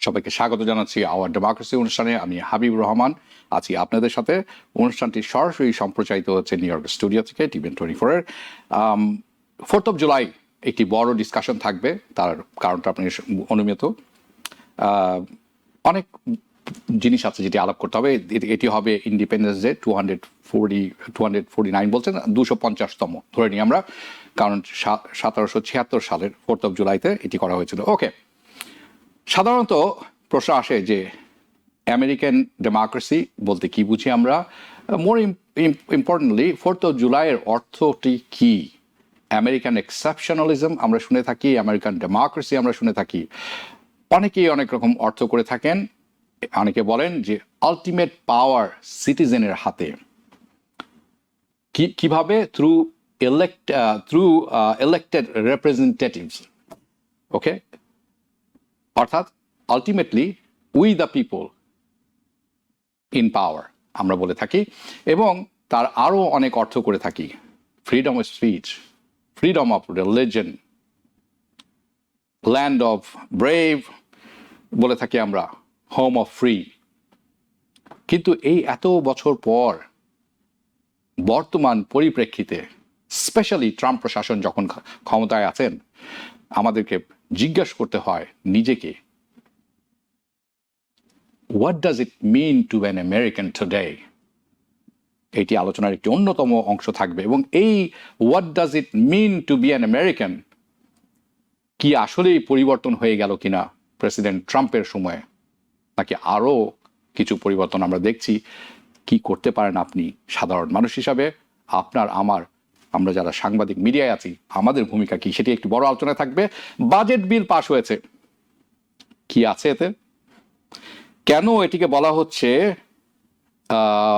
সবাইকে স্বাগত জানাচ্ছি আওয়ার ডেমোক্রেসি অনুষ্ঠানে। আমি হাবিবুর রহমান আছি আপনাদের সাথে। অনুষ্ঠানটি সরাসরি সম্প্রচারিত হচ্ছে নিউ ইয়র্ক স্টুডিও থেকে TVN24-এর। 4th of July একটি বড় ডিসকাশন থাকবে, তার কারণটা আপনি অনুমিত। অনেক জিনিস আছে যেটি আলাপ করতে হবে। এটি হবে ইন্ডিপেন্ডেন্স ডে 249 বলছেন, 250তম ধরে নিই আমরা, কারণ 1776 সালের 4th of July-তে এটি করা হয়েছিল। ওকে, সাধারণত প্রশ্ন আসে যে আমেরিকান ডেমোক্রেসি বলতে কি বুঝি আমরা, মোর ইম্পর্টেন্টলি 4th of July-এর অর্থটি কি। আমেরিকান এক্সেপশনালিজম আমরা শুনে থাকি, আমেরিকান ডেমোক্রেসি আমরা শুনে থাকি, অনেকেই অনেক রকম অর্থ করে থাকেন। অনেকে বলেন যে আলটিমেট পাওয়ার সিটিজেনের হাতে, কিভাবে থ্রু ইলেক্টেড রিপ্রেজেন্টেটিভস। ওকে, অর্থাৎ ultimately we the people in power আমরা বলে থাকি, এবং তার আরও অনেক অর্থ করে থাকি। Freedom of speech, freedom of religion, land of brave বলে থাকি আমরা, হোম অফ ফ্রি। কিন্তু এই এত বছর পর বর্তমান পরিপ্রেক্ষিতে, স্পেশালি ট্রাম্প প্রশাসন যখন ক্ষমতায় আছেন, আমাদেরকে জিজ্ঞাসা করতে হয় নিজেকে, what does it mean to an American today. এটি আলোচনার একটি অন্যতম অংশ থাকবে। এবং এই what does it mean to be an American কি আসলেই পরিবর্তন হয়ে গেল কিনা প্রেসিডেন্ট ট্রাম্পের সময়ে, নাকি আরও কিছু পরিবর্তন আমরা দেখছি। কি করতে পারেন আপনি সাধারণ মানুষ হিসাবে, আপনার আমার, আমরা যারা সাংবাদিক মিডিয়ায় আছি, আমাদের ভূমিকা কি, সেটি একটি বড় আলোচনায় থাকবে। বাজেট বিল পাশ হয়েছে, কি আছে এতে, কেন এটিকে বলা হচ্ছে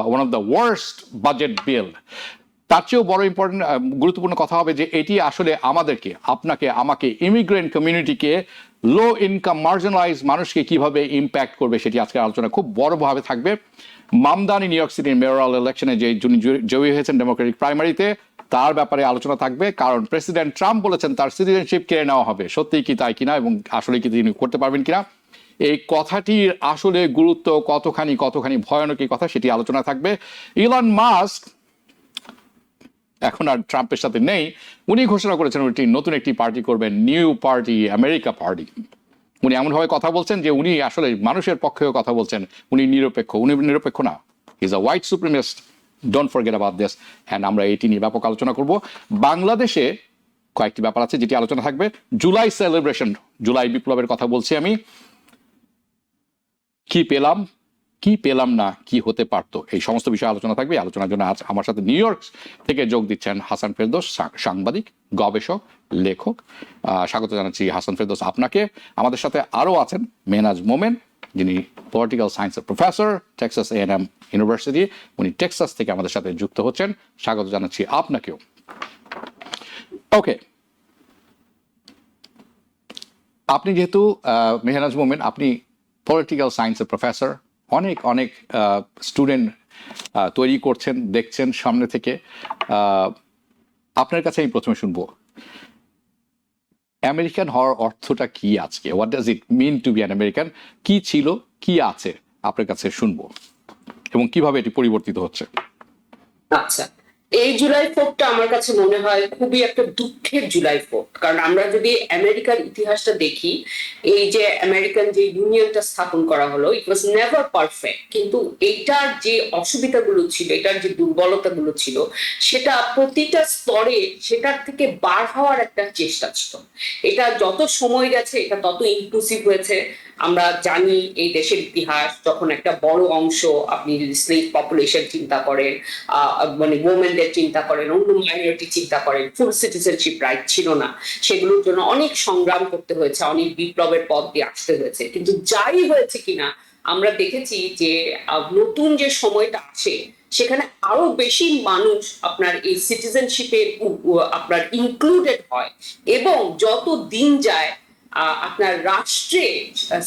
one of the worst budget bill. তার চেয়েও বড় গুরুত্বপূর্ণ কথা হবে যে এটি আসলে আমাদেরকে, আপনাকে, আমাকে, ইমিগ্রেন্ট কমিউনিটিকে, লো ইনকাম মার্জিনালাইজ মানুষকে কিভাবে ইম্প্যাক্ট করবে, সেটি আজকের আলোচনা খুব বড়ভাবে থাকবে। মামদানি নিউ ইয়র্ক সিটির মেয়রাল ইলেকশনে যে যিনি জয়ী হয়েছেন ডেমোক্রেটিক প্রাইমারিতে, তার ব্যাপারে আলোচনা থাকবে। কারণ প্রেসিডেন্ট ট্রাম্প বলেছেন তার সিটিজেনশিপ কেড়ে নেওয়া হবে, সত্যিই কি তাই কিনা, এবং আসলে কি তিনি করতে পারবেন কিনা, এই কথাটির আসলে গুরুত্ব কতখানি ভয়ানক এই কথা, সেটি আলোচনা থাকবে। ইলন মাস্ক এখন আর ট্রাম্পের সাথে নেই, উনি ঘোষণা করেছেন উনি নতুন একটি পার্টি করবেন, নিউ পার্টি, আমেরিকা পার্টি। উনি এমনভাবে কথা বলছেন যে উনি আসলে মানুষের পক্ষেও কথা বলছেন, উনি নিরপেক্ষ। উনি নিরপেক্ষ না, is a white supremacist, don't forget about this. And আমরা এটি নিয়ে ব্যাপক আলোচনা করব। বাংলাদেশে কয়েকটি ব্যাপার আছে যেটি আলোচনা থাকবে। জুলাই সেলিব্রেশন, জুলাই বিপ্লবের কথা বলছি আমি, কি পেলাম না, কি হতে পারতো, এই সমস্ত বিষয়ে আলোচনা থাকবে। আলোচনার জন্য আজ আমার সাথে নিউ ইয়র্ক থেকে যোগ দিচ্ছেন হাসান ফেরদৌস, সাংবাদিক, গবেষক, লেখক। স্বাগত জানাচ্ছি হাসান ফেরদৌস আপনাকে। আমাদের সাথে আরও আছেন মেহনাজ মোমেন, যিনি পলিটিক্যাল সায়েন্সের প্রফেসর, টেক্সাস A&M ইউনিভার্সিটি। উনি টেক্সাস থেকে আমাদের সাথে যুক্ত হচ্ছেন, স্বাগত জানাচ্ছি আপনাকেও। ওকে, আপনি যেহেতু মেহনাজ মোমেন, আপনি পলিটিক্যাল সায়েন্সের প্রফেসর, অনেক স্টুডেন্ট তৈরি করছেন, দেখছেন সামনে থেকে। আপনার কাছে আমি প্রথমে শুনবো আমেরিকান হওয়ার অর্থটা কি আজকে, what does it mean to be an American, কি ছিল, কি আছে, আপনার কাছে শুনবো, এবং কিভাবে এটি পরিবর্তিত হচ্ছে। আচ্ছা, এই জুলাই 4টা আমার কাছে মনে হয় খুবই একটা দুঃখের জুলাই 4, কারণ আমরা যদি আমেরিকার ইতিহাসটা দেখি, এই যে আমেরিকান যে ইউনিয়নটা স্থাপন করা হলো, ইট ওয়াজ নেভার পারফেক্ট। কিন্তু এইটার যে অসুবিধাগুলো ছিল, এটার যে দুর্বলতাগুলো ছিল, সেটা প্রতিটা স্তরে সেটার থেকে বার হওয়ার একটা চেষ্টা ছিল। এটা যত সময় গেছে এটা তত ইনক্লুসিভ হয়েছে। আমরা জানি এই দেশের ইতিহাস, যখন একটা বড় অংশ, আপনি যদি স্লেভ পপুলেশন চিন্তা করেন, মানে ওমেনদের চিন্তা করেন, অন্য মাইনরিটি চিন্তা করেন, ফুল সিটিজেনশিপ রাইট ছিল না, সেগুলোর জন্য অনেক সংগ্রাম করতে হয়েছে, অনেক বিপ্লবের পথ দিয়ে আসতে হয়েছে। কিন্তু যাই হয়েছে কিনা, আমরা দেখেছি যে নতুন যে সময়টা আসে, সেখানে আরো বেশি মানুষ আপনার এই সিটিজেনশিপে আপনার ইনক্লুডেড হয়, এবং যত দিন যায় আপনার রাষ্ট্রে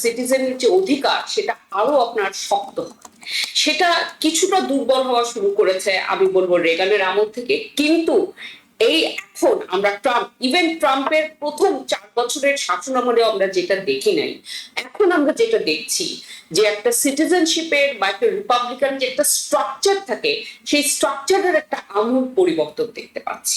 সিটিজেনের যে অধিকার, সেটা আরো আপনার শক্ত হয়। সেটা কিছুটা দুর্বল হওয়া শুরু করেছে, আমি বলবো রেগানের আমল থেকে। কিন্তু এই এখন আমরা ট্রাম্পের প্রথম 4 বছরের শাসনামলেও আমরা যেটা দেখি নাই, এখন আমরা যেটা দেখছি যে একটা সিটিজেনশিপের বা একটা রিপাবলিকান যে একটা স্ট্রাকচার থাকে, সেই স্ট্রাকচারের একটা আমূল পরিবর্তন দেখতে পাচ্ছি।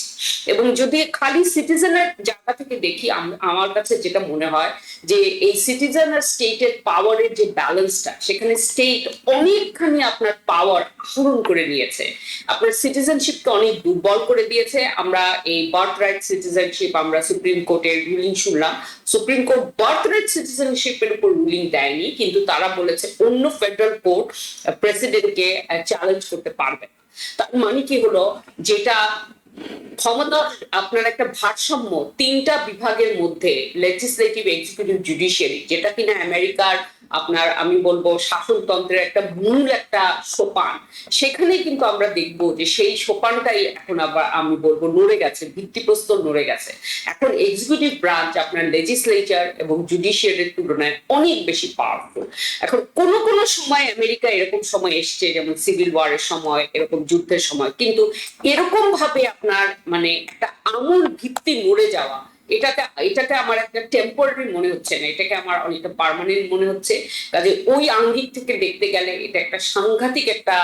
এবং যদি খালি সিটিজেনের জায়গা থেকে দেখি, আমার কাছে যেটা মনে হয় যে এই সিটিজেন আর স্টেটের পাওয়ারের যে ব্যালেন্সটা, সেখানে স্টেট অনেকখানি আপনার পাওয়ার আহরণ করে নিয়েছে, আপনার সিটিজেনশিপকে অনেক দুর্বল করে দিয়েছে। আমরা এই বার্থ রাইট সিটিজেনশিপ, আমরা সুপ্রিম কোর্টের রুলিং শুনলাম, সুপ্রিম কোর্ট বার্থ রাইট সিটিজেনশিপের উপর রুলিং দেয়নি, কিন্তু তারা বলেছে অন্য ফেডারেল কোর্ট প্রেসিডেন্টকে চ্যালেঞ্জ করতে পারবে না। তার মানে কি হলো, যেটা ক্ষমতা আপনার একটা ভারসাম্য 3টা বিভাগের মধ্যে, লেজিসলেটিভ, এক্সিকিউটিভ, জুডিশিয়ারি, যেটা কিনা আমেরিকার আপনার আমি বলবো শাসনতন্ত্রের একটা মূল একটা সোপান, সেখানে কিন্তু আমরা দেখবো যে সেই সোপানটাই এখন আবার আমি বলবো নড়ে গেছে, ভিত্তিপ্রস্তর নড়ে গেছে। এখন এক্সিকিউটিভ ব্রাঞ্চ আপনার লেজিসলেচার এবং জুডিশিয়ারির তুলনায় অনেক বেশি পাওয়ারফুল। এখন কোনো কোনো সময় আমেরিকা এরকম সময় এসছে, যেমন সিভিল ওয়ারের সময়, এরকম যুদ্ধের সময়, কিন্তু এরকম ভাবে আপনার মানে একটা আমূল ভিত্তি নড়ে যাওয়া, এটাকে আমার একটা টেম্পোরারি মনে হচ্ছে না, এটাকে আমার অনেকটা পার্মানেন্ট মনে হচ্ছে। কাজে ওই আঙ্গিক থেকে দেখতে গেলে এটা একটা সাংঘাতিক একটা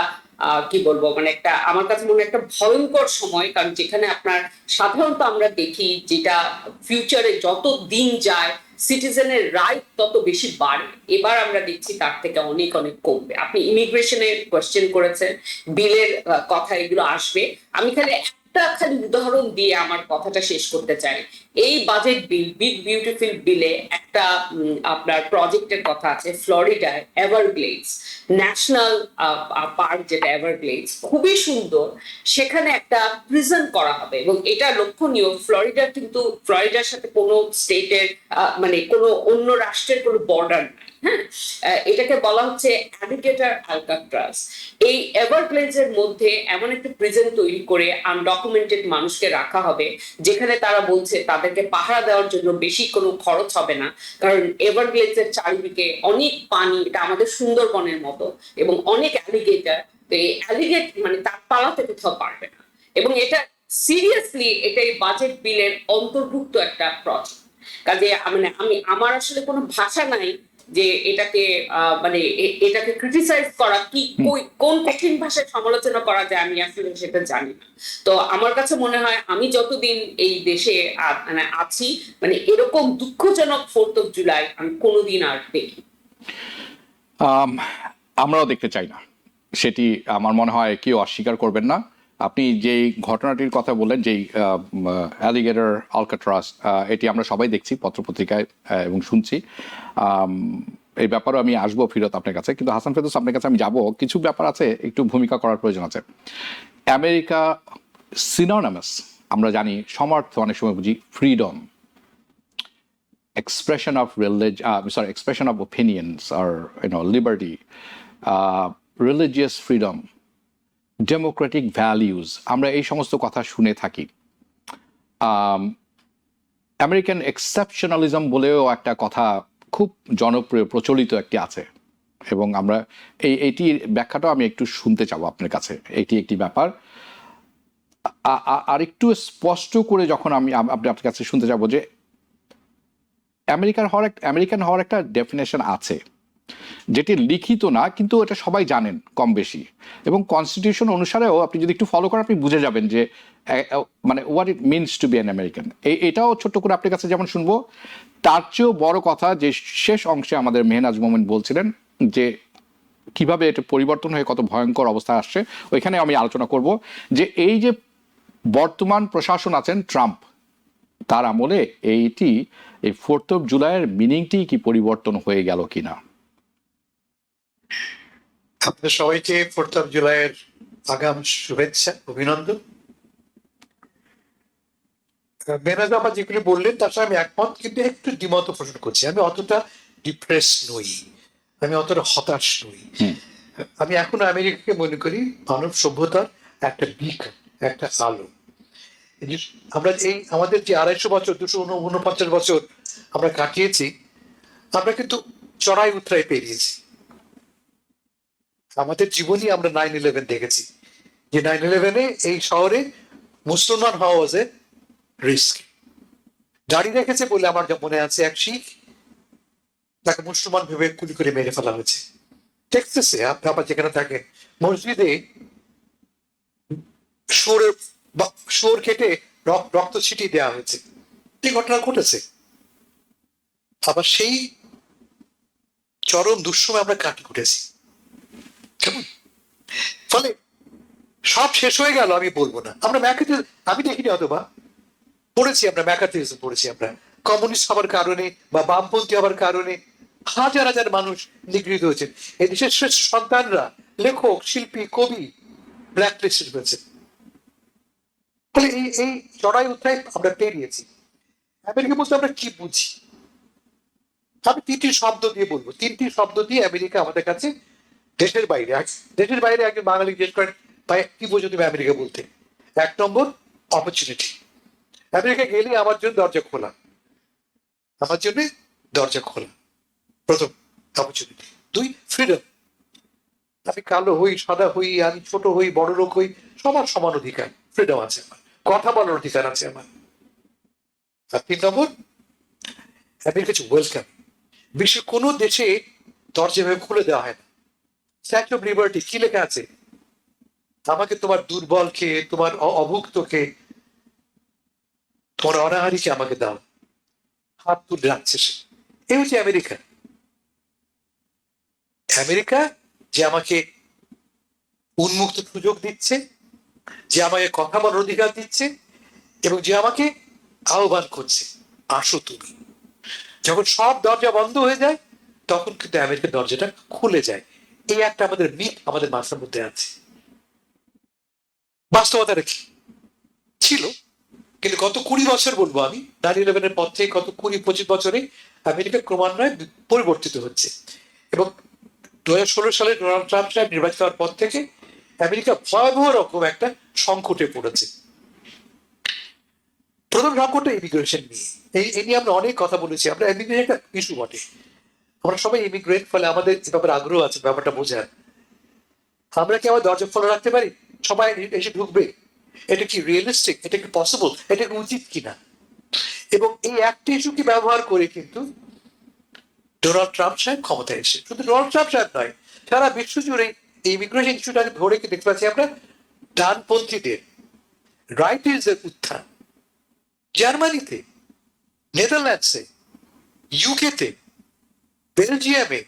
কি বলবো, মানে একটা আমার কাছে মনে হয় একটা ভয়ঙ্কর সময়। কারণ যেখানে আপনার সাধারণত আমরা দেখি যেটা ফিউচারে যত দিন যায় সিটিজেনের রাইট তত বেশি বাড়ে, এবার আমরা দেখছি তার থেকে অনেক অনেক কমবে। আপনি ইমিগ্রেশনের কোয়েশ্চেন করেছেন, বিলের কথা, এগুলো আসবে। আমি খালি উদাহরণ দিয়ে আমার কথাটা শেষ করতে চাই। এই বাজেট বিল, বিগ বিউটিফুল বিলে একটা আপনার প্রজেক্টের কথা আছে ফ্লোরিডায়, এভারগ্লেডস ন্যাশনাল পার্ক, যেটা এভারগ্লেডস খুবই সুন্দর, সেখানে একটা প্রিজন করা হবে। এবং এটা লক্ষণীয়, ফ্লোরিডা কিন্তু ফ্লোরিডার সাথে কোনো স্টেটের মানে কোনো অন্য রাষ্ট্রের কোনো বর্ডার নাই। হ্যাঁ, এটাকে বলা হচ্ছে অ্যালিগেটর আলকাট্রাজ। এই এভারগ্লেডস এর মধ্যে এমন একটা প্রিজন তৈরি করে আনডকুমেন্টেড মানুষকে রাখা হবে, যেখানে তারা বলছে তাদেরকে পাহারা দেওয়ার জন্য বেশি কোনো খরচ হবে না, কারণ এভারগ্লেডস এর চারিদিকে অনেক পানি, এটা আমাদের সুন্দরবনের মতো, এবং অনেক অ্যালিগেটর। তো এই অ্যালিগেট মানে তার পালাতে কোথাও পারবে না। এবং এটা সিরিয়াসলি এটা এই বাজেট বিলের অন্তর্ভুক্ত একটা প্রজেক্ট। কাজে মানে আমার আসলে কোনো ভাষা নাই যে এটাকে মানে এটাকে ক্রিটিসাইজ করা কি, কোন কঠিন ভাষায় সমালোচনা করা যায়, আমি আসলে সেটা জানি না। তো আমার কাছে মনে হয় আমি যতদিন এই দেশে মানে আছি, মানে এরকম দুঃখজনক 4th of জুলাই আমি কোনোদিন আর দেখি। আমরাও দেখতে চাই না, সেটি আমার মনে হয় কেউ অস্বীকার করবেন না। আপনি যেই ঘটনাটির কথা বললেন, যেই অ্যালিগেটর আলকাট্রাজ, এটি আমরা সবাই দেখছি পত্রপত্রিকায় এবং শুনছি। এই ব্যাপারেও আমি আসবো ফিরত আপনার কাছে, কিন্তু হাসান ফেরদৌস আপনার কাছে আমি যাব, কিছু ব্যাপার আছে একটু ভূমিকা করার প্রয়োজন আছে। আমেরিকা সিনোনিমাস, আমরা জানি সমার্থ অনেক সময় বুঝি freedom, expression of expression of opinions, or liberty, religious freedom, democratic values, আমরা এই সমস্ত কথা শুনে থাকি। আমেরিকান এক্সেপশনালিজম বলেও একটা কথা খুব জনপ্রিয়, প্রচলিত একটি আছে, এবং আমরা এইটির ব্যাখ্যাটাও আমি একটু শুনতে চাবো আপনার কাছে। এটি একটি ব্যাপার, আর একটু স্পষ্ট করে যখন আমি আপনার কাছে শুনতে চাবো যে আমেরিকান হওয়ার একটা ডেফিনেশন আছে, যেটি লিখিত না, কিন্তু এটা সবাই জানেন কম বেশি, এবং কনস্টিটিউশন অনুসারেও আপনি যদি একটু ফলো করেন আপনি বুঝে যাবেন যে মানে what it means to be an American. এটাও ছোট্ট করে আপনার কাছে যেমন শুনবো, তার চেয়েও বড় কথা যে শেষ অংশে আমাদের মেহনাজ মোমেন বলছিলেন যে কিভাবে এটা পরিবর্তন হয়ে কত ভয়ঙ্কর অবস্থা আসছে, ওইখানে আমি আলোচনা করব যে এই যে বর্তমান প্রশাসন আছেন ট্রাম্প, তার আমলে এই 4th of জুলাইয়ের মিনিংটি কি পরিবর্তন হয়ে গেল কিনা। আপনাদের সবাইকে 4th of জুলাইয়ের আগাম শুভেচ্ছা, অভিনন্দন। মেহনাজ আহমদ যেগুলি বললেন তার সাথে আমি একমত, কিন্তু একটু দ্বিমত পোষণ করছি। আমি অতটা ডিপ্রেস নই, আমি অতটা হতাশ নই। আমি এখনো আমেরিকাকে মনে করি মানব সভ্যতার একটা বিকন, একটা আলো। আমরা আমাদের যে 250 বছর, 249 বছর আমরা কাটিয়েছি, আমরা কিন্তু চড়াই উতরাই পেরিয়েছি। আমাদের জীবনই আমরা 9/11 দেখেছি, যে 9/11 এই শহরে মুসলমান হওয়া ওয়াজ এ রিস্ক। দাড়ি রেখেছে বলে আমার যা মনে আছে, এক শিখ তাকে মুসলমান ভেবে গুলি করে মেরে ফেলা হয়েছে। টেক্সাসে আপনার যেখানে থাকে, মসজিদে শুয়োর কেটে রক্ত ছিটিয়ে দেওয়া হয়েছে। এই ঘটনা ঘটেছে। আবার সেই চরম দুঃসময় আমরা কাটি উঠেছি, কেমন? ফলে সব শেষ হয়ে গেল আমি বলবো না। আমরা আমি দেখিনি, অথবা পড়েছি, আমরা ম্যাকার্থিজম পড়েছি, আমরা কমিউনিস্ট হওয়ার কারণে বা বামপন্থী হওয়ার কারণে হাজার হাজার মানুষ নিগৃহীত হয়েছে। এই দেশের শ্রেষ্ঠ সন্তানরা, লেখক, শিল্পী, কবি ব্ল্যাকলিস্টেড হয়েছে। ফলে এই চড়াই উত্থায় আমরা পেরিয়েছি। আমেরিকা বলতে আমরা কি বুঝি? আমি তিনটি শব্দ দিয়ে বলবো, তিনটি শব্দ দিয়ে আমেরিকা আমাদের কাছে দেশের বাইরে। একজন বাঙালি জিজ্ঞেস করেন, ভাই কি বোঝো তুমি আমেরিকা বলতে? এক নম্বর, অপরচুনিটি। আমেরিকা গেলে আমার জন্য দরজা খোলা, আমার জন্য দরজা খোলা, প্রথম অপরচুনিটি। দুই, ফ্রিডম। আমি কালো হই, সাদা হই, আমি ছোট হই, বড় লোক হই, সবার সমান অধিকার, ফ্রিডম আছে আমার, কথা বলার অধিকার আছে আমার। আর তিন নম্বর, আমেরিকা হচ্ছে ওয়েলকাম। বিশ্বের কোনো দেশে দরজা ভাবে খুলে দেওয়া হয় না। স্ট্যাচু অফ লিবার্টি কি লেখা আছে? আমাকে তোমার দুর্বলকে, তোমার অভুক্তকে, তোমার অনাহারীকে আমাকে দাও, হাত তুলে রাখছে সে। এই হচ্ছে আমেরিকা। আমেরিকা যে আমাকে উন্মুক্ত সুযোগ দিচ্ছে, যে আমাকে কথা বলার অধিকার দিচ্ছে, এবং যে আমাকে আহ্বান করছে, আসো তুমি। যখন সব দরজা বন্ধ হয়ে যায়, তখন কিন্তু আমেরিকার দরজাটা খুলে যায়। এই একটা আমাদের মিথ আমাদের মাথার মধ্যে আছে। বাস্তবতাটা কি ছিল? কিন্তু গত 20 বছর বলবো আমি, 9/11 পর থেকে গত 20-25 বছরে আমেরিকা ক্রমান্বয়ে পরিবর্তিত হচ্ছে। এবং 2016 সালে ডোনাল্ড ট্রাম্প সাহেব নির্বাচিত হওয়ার পর থেকে আমেরিকা ভয়াবহ রকম একটা সংকটে পড়েছে। প্রথম সংকটটা ইমিগ্রেশন নিয়ে। এই নিয়ে আমরা অনেক কথা বলেছি। আমরা ইমিগ্রেশন একটা ইস্যু বটে, আমরা সবাই ইমিগ্রেন্ট, ফলে আমাদের যে ব্যাপারে আগ্রহ আছে ব্যাপারটা বোঝার। আমরা কি আমার দরজা খোলা রাখতে পারি? সবাই এসে ঢুকবে? এটা কি রিয়েলিস্টিক? এটা কি পসিবল? এটা কি উচিত কিনা? এবং এই একটা ইস্যুকে ব্যবহার করে কিন্তু ডোনাল্ড ট্রাম্প সাহেব ক্ষমতায় এসে, শুধু ডোনাল্ড ট্রাম্প সাহেব নয়, সারা বিশ্ব জুড়ে এই ইমিগ্রেশন ইস্যুটাকে ধরে কি দেখতে পাচ্ছি আমরা ডানপন্থীদের, রাইটার্সদের উত্থান। জার্মানিতে, নেদারল্যান্ডসে, ইউকেতে, বেলজিয়ামে,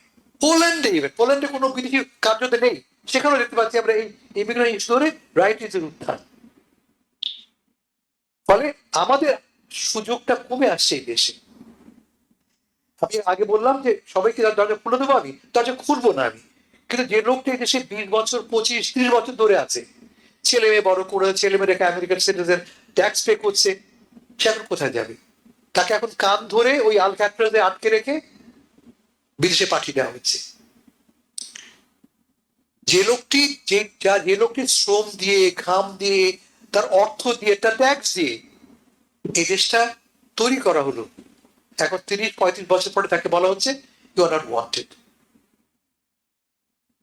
পোল্যান্ডে, পোল্যান্ডে কোনো বিদেশি কার্যতে নেই, সেখানেও দেখতে পাচ্ছি আমরা এই ইমিগ্রেশন ইস্যু ধরে রাইটার্সদের উত্থান। ফলে আমাদের সুযোগটা কমে আসছে এই দেশে। আমি আগে বললাম যে সবাইকে দরজা খুলে দেবো, আমি দরজা খুলবো না আমি। কিন্তু যে লোকটা এই দেশে 20 বছর, 25-30 বছর ধরে আছে, ছেলে মেয়ে বড় করে, ছেলে মেয়ে রেখে আমেরিকান সিটিজেন, ট্যাক্স পে করছে, সে এখন কোথায় যাবে? তাকে এখন কান ধরে ওই আলক্যাট্রাজে আটকে রেখে বিদেশে পাঠিয়ে দেওয়া হচ্ছে। যে লোকটি শ্রম দিয়ে, ঘাম দিয়ে, তার অর্থ দিয়ে, তার ট্যাক্স দিয়ে এই দেশটা তৈরি করা হলো, এখন 30-35 বছর পরে তাকে বলা হচ্ছে you are not wanted.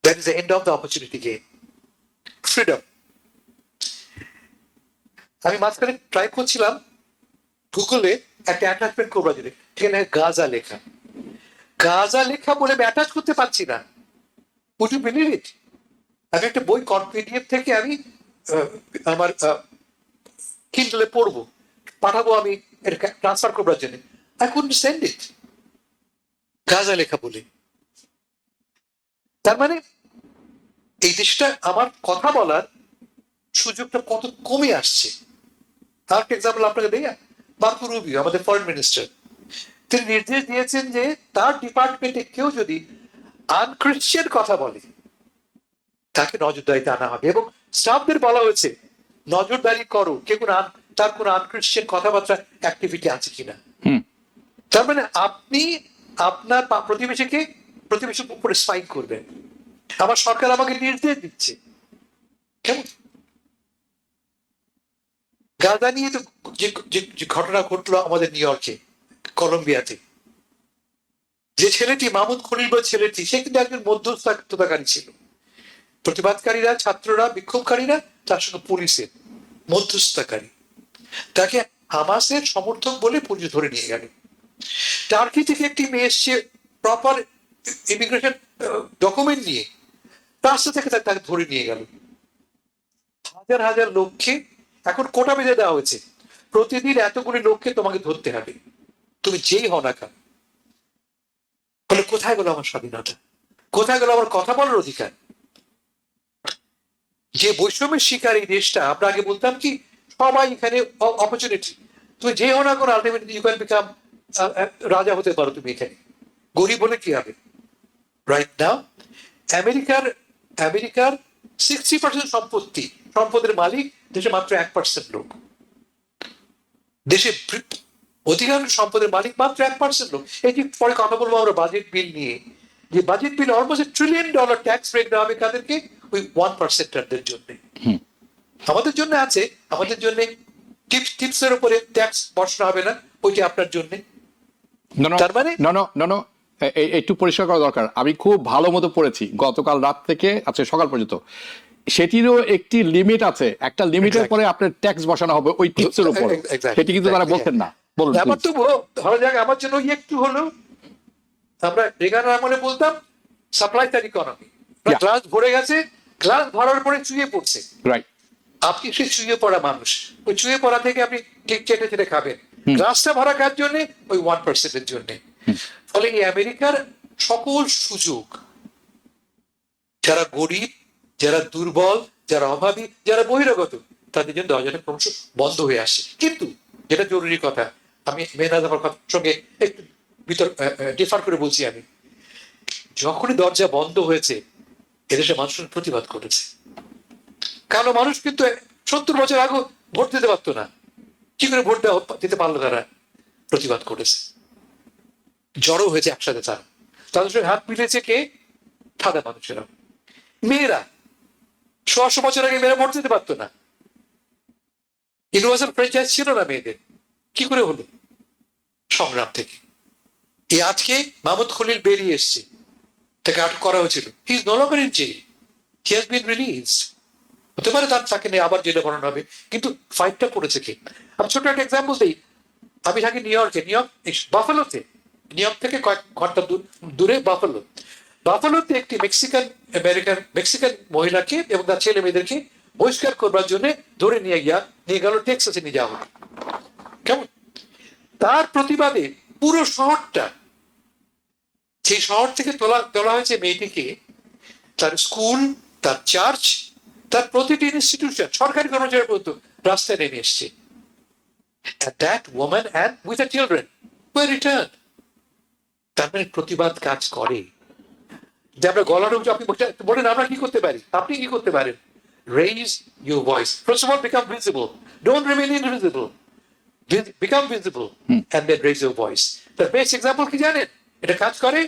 That is the end of the opportunity game. Freedom. আমি মাঝখানে ট্রাই করছিলাম গুগলে একটা অ্যাটাচমেন্ট করবার জন্য, সেখানে গাজা লেখা। গাজা লেখা বলে আমি অ্যাটাচ করতে পারছি না। Would you believe it? আমি একটা বই পিডিএফ থেকে আমি আমার কিন্ডলে পড়বো, পাঠাবো, আমি ট্রান্সফার করবার জন্য, I couldn't send it, Gaza লেখা বলে। তার মানে এই দেশটা আমার কথা বলার সুযোগটা কত কমে আসছে। তার একটা এক্সাম্পল আপনাকে দেই। মার্কো রুবিও, আমাদের ফরেন মিনিস্টার, তিনি নির্দেশ দিয়েছেন যে তার ডিপার্টমেন্টে কেউ যদি আনক্রিশ্চিয়ান কথা বলে তাকে নজরদারিতে আনা হবে, এবং স্টাফদের বলা হয়েছে নজরদারি করো কে তার কোন আনক্রিশ্চিয়ান কথাবার্তা অ্যাক্টিভিটি আছে কিনা। তার মানে আপনি আপনার প্রতিবেশীর উপরে স্পাইক করবেন। আমার সরকার আমাকে নির্দেশ দিচ্ছে, কেমন? গাজা নিয়ে তো যে ঘটনা ঘটলো আমাদের নিউ ইয়র্কে, কলম্বিয়াতে, যে ছেলেটি মাহমুদ খলিল ছেলেটি, সে কিন্তু একজন মধ্যস্থতাকারী ছিল। প্রতিবাদকারীরা, ছাত্ররা, বিক্ষোভকারীরা, তার সঙ্গে পুলিশের মধ্যস্থতাকারী, তাকে হামাসের সমর্থক বলে পুলিশ ধরে নিয়ে গেল। টার্কি থেকে একটি মেয়ে এসছে প্রপার ইমিগ্রেশন ডকুমেন্ট নিয়ে, রাস্তা থেকে তাকে ধরে নিয়ে গেল। হাজার হাজার লোককে এখন কোটা বেঁধে দেওয়া হয়েছে, প্রতিদিন এতগুলি লোককে তোমাকে ধরতে হবে, তুমি যেই হও না কেন। বলে কোথায় গেল আমার স্বাধীনতা, কোথায় গেল আমার কথা বলার অধিকার? যে বৈষম্যের শিকার এই দেশটা, আমরা আগে বলতাম কি সবাই এখানে অপরচুনিটি, তুমি যে হও না কোনো আলটিমেটলি ইউ ক্যান বিকাম রাজা হতে পারো তুমি এখানে, গরিব হলে কি হবে? রাইট নাও আমেরিকার 60% সম্পদের মালিক দেশে মাত্র 1% লোক। দেশে অধিকাংশ সম্পদের মালিক মাত্র 1% লোক। এটি পরে কথা বলবো আমরা বাজেট বিল নিয়ে, যে বাজেট বিল অলমোস্ট $1 ট্রিলিয়ন ট্যাক্স ব্রেক দেওয়া হবে কাদেরকে? ওই 1%-দের জন্য। আমাদের জন্য আছে, আমাদের জন্য টিপসের উপরে ট্যাক্স বসানো হবে না, ওইটি আপনার জন্য। তার মানে একটু পরিষ্কার করা দরকার। আমি খুব ভালো মতো পড়েছি গতকাল রাত থেকে আজকে সকাল পর্যন্ত, সেটিরও একটি লিমিট আছে, একটা লিমিটের পরে আপনার ট্যাক্স বসানো হবে ওই টিপসের উপর, সেটি কিন্তু তারা বলছেন না। বলুন। আমার তো ধরা যাক আমার জন্য একটু হলো, আমরা রেগানের আমলে বলতাম সাপ্লাই সাইড ইকোনমি, গ্লাস ভরে গেছে, গ্লাস ভরার পরে চুইয়ে পড়ছে, রাইট? আপনি সে চুইয়ে পড়া মানুষ, ওই চুইয়ে পড়া থেকে আপনি ঠিক চেটে চেটে খাবেন। গ্লাসটা ভরা কার জন্য? ওই 1%-এর জন্য। ফলে এই আমেরিকার সকল সুযোগ যারা গরিব, যারা দুর্বল, যারা অভাবী, যারা বহিরাগত, তাদের জন্য দরজাটা ক্রমশ বন্ধ হয়ে আসে। কিন্তু যেটা জরুরি কথা, আমি মেহনাজ আমার সঙ্গে একটু ডিফার করে বলছি, আমি যখনই দরজা বন্ধ হয়েছে এদেশে মানুষ প্রতিবাদ করেছে। কারণ মানুষ কিন্তু 70 বছর আগে ভোট দিতে পারতো না, কি করে ভোট দিতে পারলো? তারা প্রতিবাদ করেছে, জড়ো হয়েছে একসাথে, তাদের সঙ্গে হাত মিলেছে কে? সাদা মানুষেরা, মেয়েরা। 100 বছর আগে মেয়েরা ভোট দিতে পারতো না, ইউনিভার্সাল ফ্র্যাঞ্চাইজ ছিল না মেয়েদের। কি করে হলো? সংগ্রাম থেকে। এই আজকে মাহমুদ খলিল বেরিয়ে এসছে, তাকে আটক করা হয়েছিল, he is no longer in jail, he has been released. হতে পারে তাকে নিয়ে আবার জেলে ভরানো হবে, কিন্তু ফাইটটা করেছে কে? আমি ছোট একটা এক্সাম্পল দিই। আমি থাকি নিউ ইয়র্কে, বাফালোতে, নিউ ইয়র্ক থেকে কয়েক ঘন্টা দূরে বাফালোতে একটি মেক্সিকান মহিলাকে এবং তার ছেলে মেয়েদেরকে বহিষ্কার করবার জন্য ধরে নিয়ে গেল টেক্সাসে নিয়ে যাওয়া। কেমন? তার প্রতিবাদে পুরো শহরটা, সেই শহর থেকে তোলা হয়েছে মেয়েটিকে, তার স্কুল, তার চার্চ, তার প্রতিটি ইনস্টিটিউশন, সরকারি কর্মচারী পর্যন্ত রাস্তায় নেমে এসছে। And that woman and with her children were returned. তার মানে প্রতিবাদ কাজ করে। যে আমরা গলার উপর, আপনি বলেন আমরা কি করতে পারি, আপনি কি করতে পারেন? Raise your voice. First of all, become visible. Don't remain invisible. Become visible and then raise your voice. The best example কি জানেন? এটা কাজ করে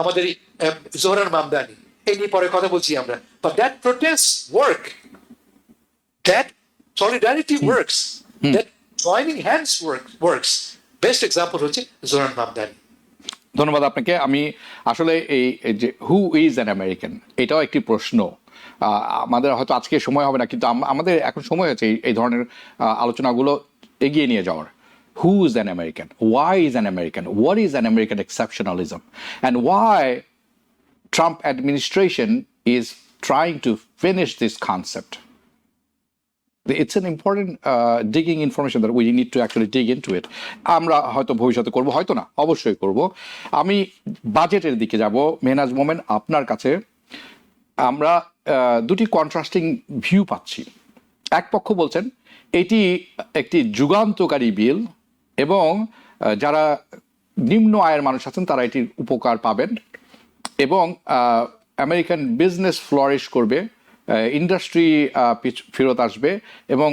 আমাদের জোহরান মামদানি, এই নিয়ে পরে কথা বলছি আমরা। But that protests work. That solidarity works. That joining hands works. Best example হচ্ছে জোহরান মামদানি। ধন্যবাদ আপনাকে। আমি আসলে এই যে হু ইজ অ্যান আমেরিকান, এটাও একটি প্রশ্ন। আমাদের হয়তো আজকে সময় হবে না, কিন্তু আমাদের এখন সময় হচ্ছে এই ধরনের আলোচনাগুলো এগিয়ে নিয়ে যাওয়ার। Who is an American? Why is an American? What is an American exceptionalism? And why Trump administration is trying to finish this concept? It's an important digging information that we need to actually dig into it. আমরা হয়তো ভবিষ্যতে করব, হয়তো না, অবশ্যই করব। আমি বাজেটের দিকে যাব। মেহনাজ মোমেন, আপনার কাছে আমরা দুটি কন্ট্রাস্টিং ভিউ পাচ্ছি। এক পক্ষ বলছেন এটি একটি যুগান্তকারী বিল এবং যারা নিম্ন আয়ের মানুষ আছেন তারা এটির উপকার পাবেন এবং আমেরিকান বিজনেস ফ্লরিশ করবে, ইন্ডাস্ট্রি ফেরত আসবে এবং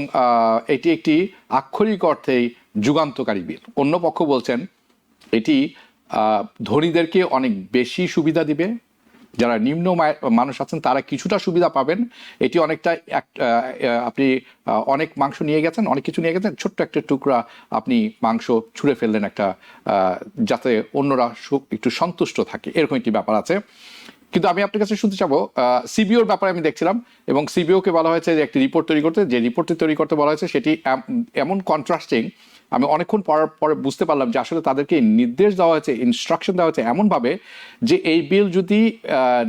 এটি একটি আক্ষরিক অর্থেই যুগান্তকারী বিল। অন্য পক্ষ বলছেন এটি ধনীদেরকে অনেক বেশি সুবিধা দিবে, যারা নিম্ন মানুষ আছেন তারা কিছুটা সুবিধা পাবেন। এটি অনেকটা আপনি অনেক মাংস নিয়ে গেছেন, অনেক কিছু নিয়ে গেছেন, ছোট্ট একটা টুকরা আপনি মাংস ছুঁড়ে ফেললেন একটা, যাতে অন্যরা একটু সন্তুষ্ট থাকে, এরকম একটি ব্যাপার আছে। কিন্তু আমি আপনার কাছে শুনতে চাবো সিবিওর ব্যাপারে আমি দেখছিলাম, এবং সিবিওকে বলা হয়েছে যে একটি রিপোর্ট তৈরি করতে, যে রিপোর্টটি তৈরি করতে বলা হয়েছে সেটি এমন কন্ট্রাস্টিং, আমি অনেকক্ষণ পড়ার পরে বুঝতে পারলাম যে আসলে তাদেরকে নির্দেশ দেওয়া হয়েছে, ইনস্ট্রাকশন দেওয়া হয়েছে এমনভাবে যে এই বিল যদি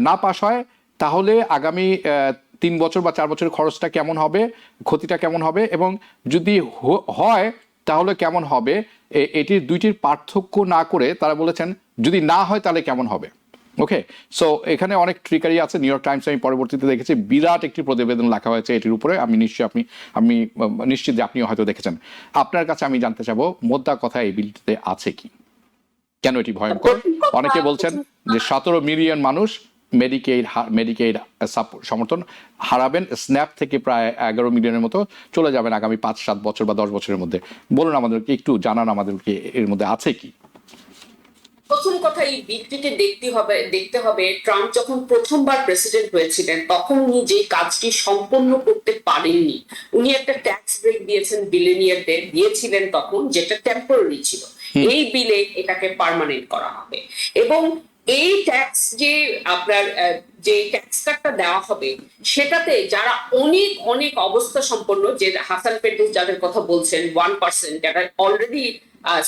না পাস হয় তাহলে আগামী 3 বছর বা 4 বছরের খরচটা কেমন হবে, ক্ষতিটা কেমন হবে, এবং যদি হয় তাহলে কেমন হবে, এটির দুইটির পার্থক্য না করে তারা বলেছেন যদি না হয় তাহলে কেমন হবে। ওকে, সো এখানে অনেক ট্রিকারি আছে। নিউ ইয়র্ক টাইমস আমি পরবর্তীতে দেখেছি বিরাট একটি প্রতিবেদন লেখা হয়েছে এটির উপরে, আমি নিশ্চিত যে আপনিও হয়তো দেখেছেন। আপনার কাছে আমি জানতে চাবো মোদ্দা কথা এই বিলটিতে আছে কি, কেন এটি ভয়ঙ্কর? অনেকে বলছেন যে 17 মিলিয়ন মানুষ মেডিকেইড সমর্থন হারাবেন, স্ন্যাপ থেকে প্রায় 11 মিলিয়নের মতো চলে যাবেন আগামী 5-7 বছর বা 10 বছরের মধ্যে। বলুন আমাদেরকে, একটু জানান আমাদেরকে এর মধ্যে আছে কি। প্রথম কথা, এই বিলটিকে দেখতে হবে ট্রাম্প যখন প্রথমবার প্রেসিডেন্ট হয়েছিলেন তখন উনি যে কাজটি সম্পন্ন করতে পারেননি, উনি একটা ট্যাক্স ব্রেক দিয়েছেন বিলিয়নিয়ারদের, দিয়েছিলেন তখন, যেটা টেম্পোরারি ছিল। এই বিলে এটাকে পার্মানেন্ট করা হবে, এবং এই ট্যাক্স যে আপনার যে ট্যাক্স কাটটা দেওয়া হবে সেটাতে যারা অনেক অনেক অবস্থা সম্পন্ন, যে হাসান ফেরদৌস যাদের কথা বলছেন 1%, যারা অলরেডি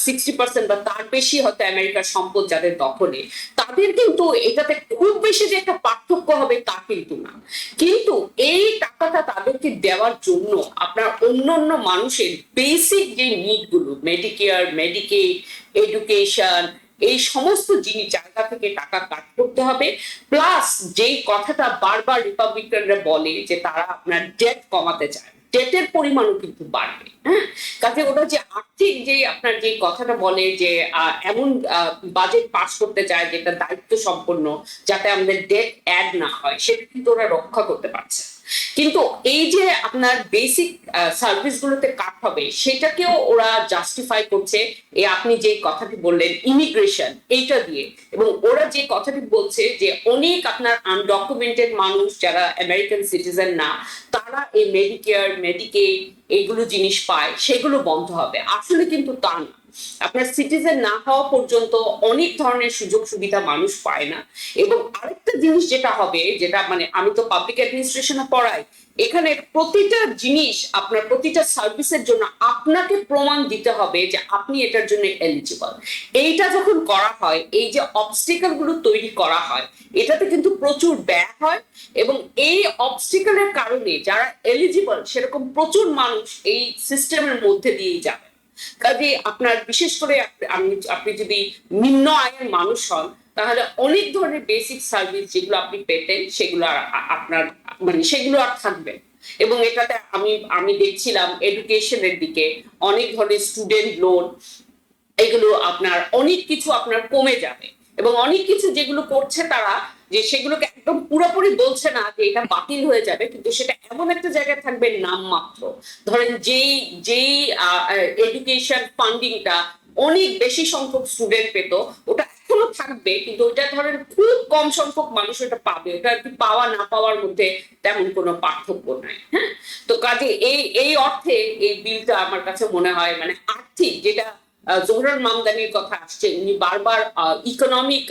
60% বা তার বেশি হয়তো আমেরিকার সম্পদ যাদের দখলে, তাদের কিন্তু এটাতে খুব বেশি যে একটা পার্থক্য হবে তা কিন্তু না। কিন্তু এই টাকাটা তাদেরকে দেওয়ার জন্য আপনার অন্যান্য মানুষের বেসিক যে নিড গুলো, মেডিকেয়ার, মেডিকেড, এডুকেশন, এই সমস্ত জিনিস জায়গা থেকে টাকা কাট করতে হবে। প্লাস যেই কথাটা বারবার রিপাবলিকানরা বলে যে তারা আপনার ডেট কমাতে চায়, ডেটের পরিমাণও কিন্তু বাড়বে। হ্যাঁ, কাজে ওরা যে আর্থিক যে আপনার যে কথাটা বলে যে এমন বাজেট পাস করতে চায় যেটা দায়িত্ব সম্পন্ন, যাতে আমাদের ডেট অ্যাড না হয়, সেটা কিন্তু ওরা রক্ষা করতে পারছে। কিন্তু এই যে আপনার বেসিক সার্ভিস গুলোতে কাট হবে সেটাকেও ওরা জাস্টিফাই করছে আপনি যে কথাটি বললেন ইমিগ্রেশন, এইটা দিয়ে। এবং ওরা যে কথাটি বলছে যে অনেক আপনার আনডকুমেন্টেড মানুষ যারা আমেরিকান সিটিজেন না, তারা এই মেডিকেয়ার, মেডিকেড এইগুলো জিনিস পায়, সেগুলো বন্ধ হবে। আসলে কিন্তু তা না, আপনার সিটিজেন না হওয়া পর্যন্ত অনেক ধরনের সুযোগ সুবিধা মানুষ পায় না। এবং আরেকটা জিনিস যেটা হবে, যেটা মানে আমি তো পাবলিক অ্যাডমিনিস্ট্রেশনে পড়াই, এখানে প্রতিটা জিনিস আপনার প্রতিটা সার্ভিসের জন্য আপনাকে প্রমাণ দিতে হবে যে আপনি এটার জন্য এলিজিবল। এইটা যখন করা হয়, এই যে অবস্টিকেল গুলো তৈরি করা হয়, এটাতে কিন্তু প্রচুর ব্যয় হয়, এবং এই অবস্টিকেলের কারণে যারা এলিজিবল সেরকম প্রচুর মানুষ এই সিস্টেমের মধ্যে দিয়েই যাবে। কাজে আপনার বিশেষ করে আপনি যদি নিম্ন আয়ের মানুষ হন, তাহলে অনেক ধরনের বেসিক সার্ভিস যেগুলো আপনি পেতেন সেগুলো আপনার মানে সেগুলো আর থাকবে। এবং এটাতে আমি দেখছিলাম এডুকেশনের দিকে অনেক ধরনের স্টুডেন্ট লোন, এগুলো আপনার অনেক কিছু আপনার কমে যাবে। এবং অনেক কিছু যেগুলো করছে তারা, যে সেগুলোকে একদম পুরোপুরি বলছে না যে এটা বাতিল হয়ে যাবে, কিন্তু সেটা এমন একটা জায়গায় থাকবে নামমাত্র। ধরেন যেই এডুকেশন ফান্ডিংটা অনেক বেশি সংখ্যক স্টুডেন্ট পেত, ওটা এখনো থাকবে, কিন্তু ওটা ধরেন খুব কম সংখ্যক মানুষ ওটা পাবে, ওটা আর কি পাওয়া না পাওয়ার মধ্যে তেমন কোনো পার্থক্য নাই। হ্যাঁ, তো কাজে এই অর্থে এই বিলটা আমার কাছে মনে হয় মানে আর্থিক, যেটা জোহরান মামদানির কথা আসছে, উনি বারবার ইকোনমিক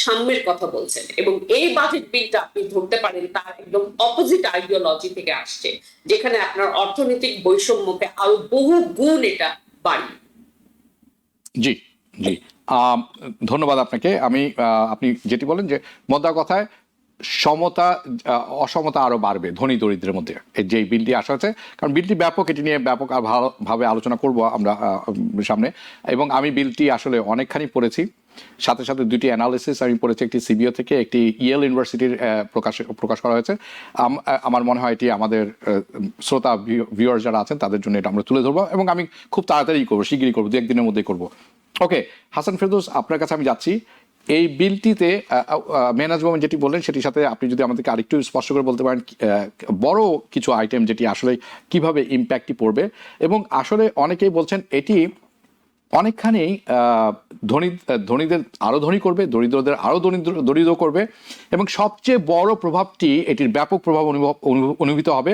সাম্যের কথা বলছেন, এবং এই বাজেট বিলটা আপনি ধরতে পারেন তার একদম অপোজিট আইডিওলজি থেকে আসছে, যেখানে আপনার অর্থনৈতিক বৈষম্যকে আরো বহু গুণ এটা বাড়িয়ে। জি জি, ধন্যবাদ আপনাকে। আপনি যেটি বলেন যে মোদ্দা কথায় অসমতা আরো বাড়বে ধনী দরিদ্রের মধ্যে যে বিলটি আসা হচ্ছে, কারণ বিলটি ব্যাপক, এটি নিয়ে ব্যাপক আর ভালোভাবে আলোচনা করব আমরা সামনে। এবং আমি বিলটি আসলে অনেকখানি পড়েছি, সাথে সাথে দুটি অ্যানালিসিস আমি পড়েছি, একটি সিবিও থেকে, একটি ইয়েল ইউনিভার্সিটির প্রকাশ করা হয়েছে। আমার মনে হয় এটি আমাদের শ্রোতা ভিউয়ার যারা আছেন তাদের জন্য এটা আমরা তুলে ধরবো, এবং আমি খুব তাড়াতাড়ি করবো, শিগগিরই করবো, 2-1 দিনের মধ্যেই করবো। ওকে, হাসান ফেরদৌস, আপনার কাছে আমি যাচ্ছি। এই বিলটিতে মেহনাজ মোমেন যেটি বললেন সেটির সাথে আপনি যদি আমাদেরকে আরেকটু স্পষ্ট করে বলতে পারেন বড় কিছু আইটেম যেটি আসলে কিভাবে ইম্প্যাক্টটি পড়বে। এবং আসলে অনেকেই বলছেন এটি অনেকখানি ধনীদের আরো ধনী করবে, দরিদ্রদের আরো দরিদ্র করবে, এবং সবচেয়ে বড় প্রভাবটি, এটির ব্যাপক প্রভাব অনুভূত হবে,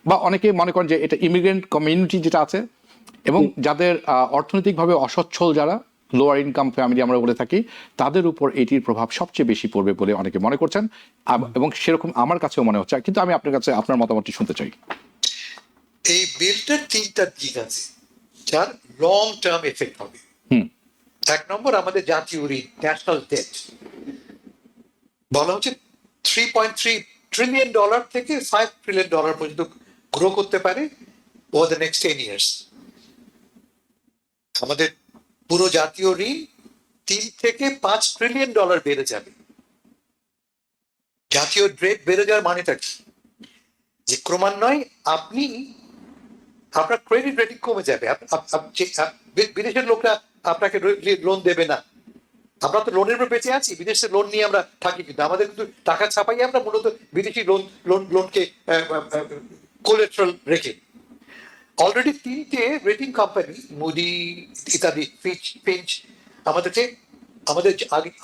বা অনেকে মনে করেন যে এটা ইমিগ্রেন্ট কমিউনিটি যেটা আছে, এবং যাদের অর্থনৈতিকভাবে অসচ্ছল যারা, লোয়ার ইনকাম ফ্যামিলি আমরা বলে থাকি, তাদের উপর এটির প্রভাব সবচেয়ে বেশি পড়বে বলে অনেকে মনে করছেন, এবং সেরকম আমার কাছেও মনে হচ্ছে। কিন্তু আমি আপনার কাছে আপনার মতামতটি শুনতে চাই। এই বিলটার 3টা দিক আছে যার লং টার্ম এফেক্ট হবে। এক নম্বর, আমাদের জাতীয় ঋণ, ন্যাশনাল ডেট, বলা হচ্ছে $3.3 ট্রিলিয়ন থেকে $5 ট্রিলিয়ন পর্যন্ত গ্রো করতে পারে ওভার দ্য নেক্সট 10 years। আমাদের পুরো জাতীয় ঋণ 3 থেকে 5 ট্রিলিয়ন বেড়ে যাবে। জাতীয় ডেট বেড়ে যাওয়ার মানেটা কি? যে ক্রমান্বয়ে আপনার ক্রেডিট রেটিং কমে যাবে। বিদেশের লোকরা আপনাকে লোন দেবে না। আমরা তো লোনের উপর বেঁচে আছি, বিদেশে লোন নিয়ে আমরা থাকি, কিন্তু আমাদের কিন্তু টাকা ছাপাই আমরা মূলত বিদেশি লোনকে কোলেট্রাল রেখে। অলরেডি 3টে রেটিং কোম্পানি, মুডি ইত্যাদি, ফিঞ্চ,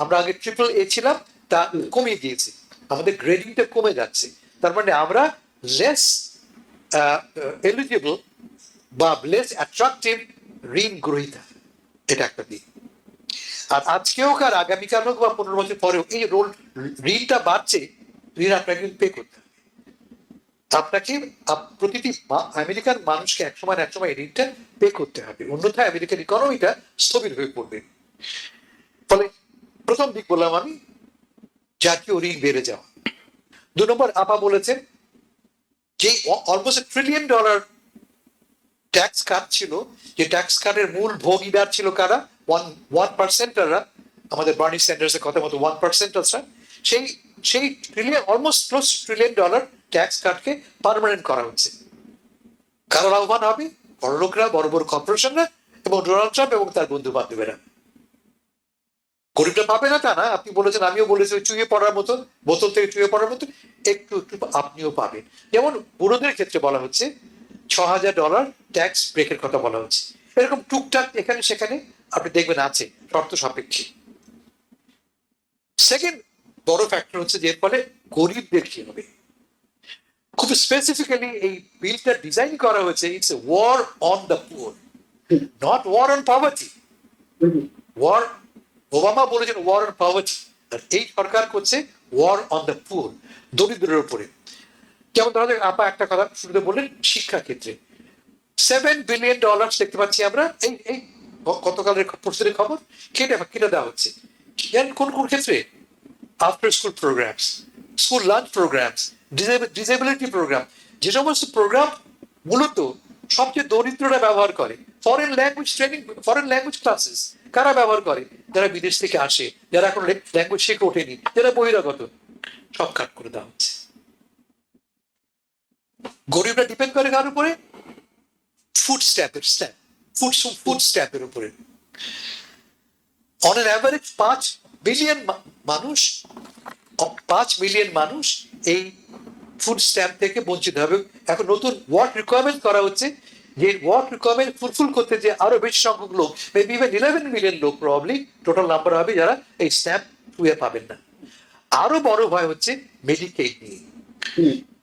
আমরা আগে AAA ছিলাম, তা কমিয়ে দিয়েছে, আমাদের গ্রেডিংটা কমে যাচ্ছে। তার মানে আমরা লেস এলিজিবল বা লেস অ্যাট্রাকটিভ ঋণ গ্রহীতা, এটা একটা দিক। আর আজকেও আর আগামীকাল হোক বা 15 বছর পরেও এই ঋণটা বাড়ছে, ঋণ আপনাকে পে করতে হবে। আপনাকে প্রতিটি আমেরিকান মানুষকে একসময় এই ঋণটা পে করতে হবে, অন্যথায় আমেরিকান ইকোনমিটা স্থবির হয়ে পড়বে। ফলে প্রথম দিক বললাম আমি, জাতীয় ঋণ বেড়ে যাওয়া। 2 নম্বর, আপা বলেছেন যে অলমোস্ট $1 ট্রিলিয়ন ট্যাক্স কাট ছিল, যে ট্যাক্স কাটের মূল ভোগীদার ছিল কারা? 1%, আমাদের বার্নি স্যান্ডার্সের কথা মতো 1%, সেই trillion, almost close $1 trillion tax কাটকে পার্মানেন্ট করা হচ্ছে। কারো লাভবান হবে? বড় লোকরা, বড় বড় কর্পোরেশনরা এবং ডোনাল্ড ট্রাম্প এবং তার বন্ধু বান্ধবেরা। গরিবটা পাবে না তা না, আপনি বলেছেন, আমিও বলেছি, চুইয়ে পড়ার মতো, বোতল থেকে চুইয়ে পড়ার মতো একটু আপনিও পাবেন। যেমন বুড়োদের ক্ষেত্রে বলা হচ্ছে $6,000 ট্যাক্স ব্রেকের কথা বলা হচ্ছে। এরকম টুকটাক এখানে সেখানে আপনি দেখবেন আছে, শর্ত সাপেক্ষে। সেকেন্ড বড় ফ্যাক্টর হচ্ছে যে এর ফলে গরিবদের কি হবে। খুব স্পেসিফিক্যালি এই বিলটা ডিজাইন করা হয়েছে, it's a war on the poor, not war on poverty. War, Obama বলেছেন ওয়ার অন পভার্টি, আর এই সরকার করছে ওয়ার অন দ্য পুয়ার, দরিদ্রের উপরে। যেমন ধরা যাক, আপা একটা কথা শুরুতে বললেন, শিক্ষা ক্ষেত্রে $7 বিলিয়ন দেখতে পাচ্ছি আমরা। এই গতকালের প্রস্তুতির খবর, কেটে দেওয়া হচ্ছে। কোন কোন ক্ষেত্রে? After school programs, school lunch programs, disability program, যে সমস্ত প্রোগ্রাম মূলত সবচেয়ে দরিদ্ররা ব্যবহার করে। Foreign language training, foreign language classes কারা ব্যবহার করে? যারা বিদেশ থেকে আসে, যারা এখন ল্যাঙ্গুয়েজ শিখে ওঠেনি, যারা বহিরাগত, সব কাট করে দেওয়া হচ্ছে। গরিবরা ডিপেন্ড করে কার উপরে? ফুড স্ট্যাম্পের উপরে। অন এন অ্যাভারেজ 5 মিলিয়ন মানুষ এই ফুড স্ট্যাম্প থেকে বঞ্চিত হবে। এখন নতুন ওয়ার্ক রিকোয়ারমেন্ট করা হচ্ছে, যে ওয়ার্ক রিকোয়ারমেন্ট ফুলফিল করতে যে আরো বেশি সংখ্যক লোক, মেবি ইভেন 11 মিলিয়ন লোক প্রবাবলি টোটাল নাম্বার হবে যারা এই স্ট্যাম্প ছুঁয়ে পাবেন না। আরো বড় ভয় হচ্ছে মেডিকেড নিয়ে।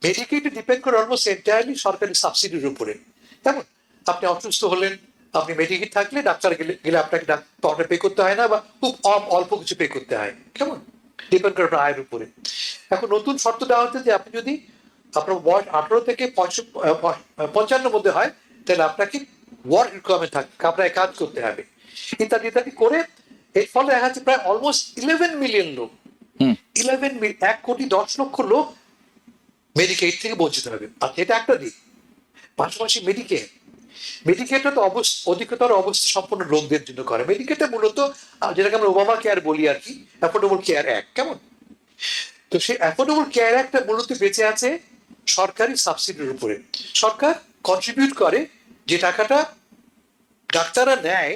মেডিকেড ডিপেন্ড করে অলমোস্ট এন্টায়ারলি সরকারি সাবসিডির উপরে। যেমন আপনি অসুস্থ হলেন, আপনি মেডিকেড থাকলে ডাক্তার গেলে আপনাকে ডাক্তার পে করতে হয় না, বা খুব অল্প কিছু পে করতে হয়। কেমন? ডিপেন্ড করে আপনার আয়ের উপরে। এখন নতুন শর্ত দেওয়া হচ্ছে যে আপনি যদি আপনার বয়স 18 থেকে 55 মধ্যে হয়, তাহলে আপনাকে ওয়ার্ক রিকোয়ারমেন্ট থাকবে, আপনাকে কাজ করতে হবে, ইত্যাদি ইত্যাদি করে। এর ফলে দেখা যাচ্ছে প্রায় অলমোস্ট 11 মিলিয়ন লোক, 1,10,00,000 লোক মেডিকেড থেকে বঞ্চিত হবে। আর এটা একটা দিক। পাশাপাশি মেডিকেটটা তো অধিকতর অবস্থা সম্পন্ন লোকদের জন্য করে। মেডিকেটটা মূলত যেটাকে আমরা ওবামা কেয়ার বলি আর কি, অ্যাফোর্ডেবল কেয়ার অ্যাক্ট। কেমন? তো সেই অ্যাফোর্ডেবল কেয়ার অ্যাক্টটা মূলত বেঁচে আছে সরকারি সাবসিডির উপরে। সরকার কন্ট্রিবিউট করে, যে টাকাটা ডাক্তাররা নেয়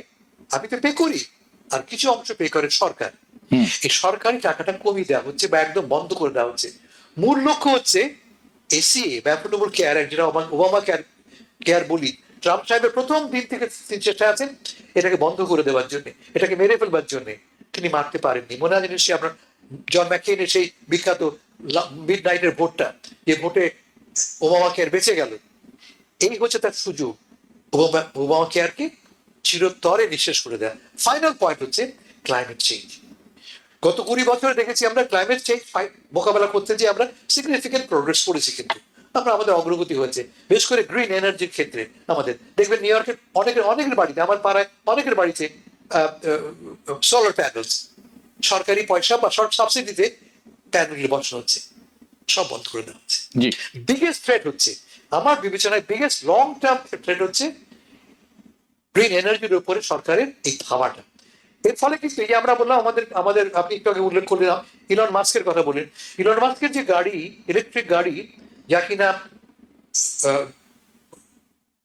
আমি তো পে করি, আর কিছু অংশ পে করে সরকার। এই সরকারি টাকাটা কমিয়ে দেওয়া হচ্ছে বা একদম বন্ধ করে দেওয়া হচ্ছে। মূল লক্ষ্য হচ্ছে এসিএ বা অ্যাফোর্ডেবল কেয়ার অ্যাক্ট, যেটা ওবামা কেয়ার বলি। ট্রাম্প সাহেবের প্রথম দিন থেকে তিনি চেষ্টা আছেন এটাকে বন্ধ করে দেওয়ার জন্য, এটাকে মেরে ফেলবার জন্য। তিনি মারতে পারেননি। মনে আছে সে আপনার জন ম্যাকেইনের সেই বিখ্যাত মিডনাইটের ভোটটা, যে ভোটে ওবামা কেয়ার বেঁচে গেল। এই হচ্ছে তার সুযোগ ওবামা কেয়ারকে চিরতরে নিঃশেষ করে দেয়। ফাইনাল পয়েন্ট হচ্ছে ক্লাইমেট চেঞ্জ। গত 20 বছরে দেখেছি আমরা ক্লাইমেট চেঞ্জ মোকাবেলা করতে যে আমরা সিগনিফিকেন্ট প্রোগ্রেস করেছি, কিন্তু আমাদের অগ্রগতি হয়েছে, বিশেষ করে গ্রিন এনার্জির ক্ষেত্রে। আমাদের দেখবেন নিউ ইয়র্কের অনেকের বাড়িতে, আমার পাড়ায় অনেকের বাড়িতে সোলার প্যানেলস, সরকারি পয়সা বা সাবসিডিতে প্যানেল বসানো হচ্ছে, সব বন্ধ করে দেওয়া হচ্ছে। জি বিগেস্ট থ্রেট হচ্ছে, আমার বিবেচনায় বিগেস্ট লং টার্ম থ্রেট হচ্ছে গ্রিন এনার্জির উপরে সরকারের এই খাওয়াটা। এর ফলে কিন্তু এই যে আমরা বললাম আমাদের আপনি একটু আগে উল্লেখ করলেন ইলন মাস্কের কথা বলেন। ইলন মাস্কের যে গাড়ি, ইলেকট্রিক গাড়ি, যা কিনা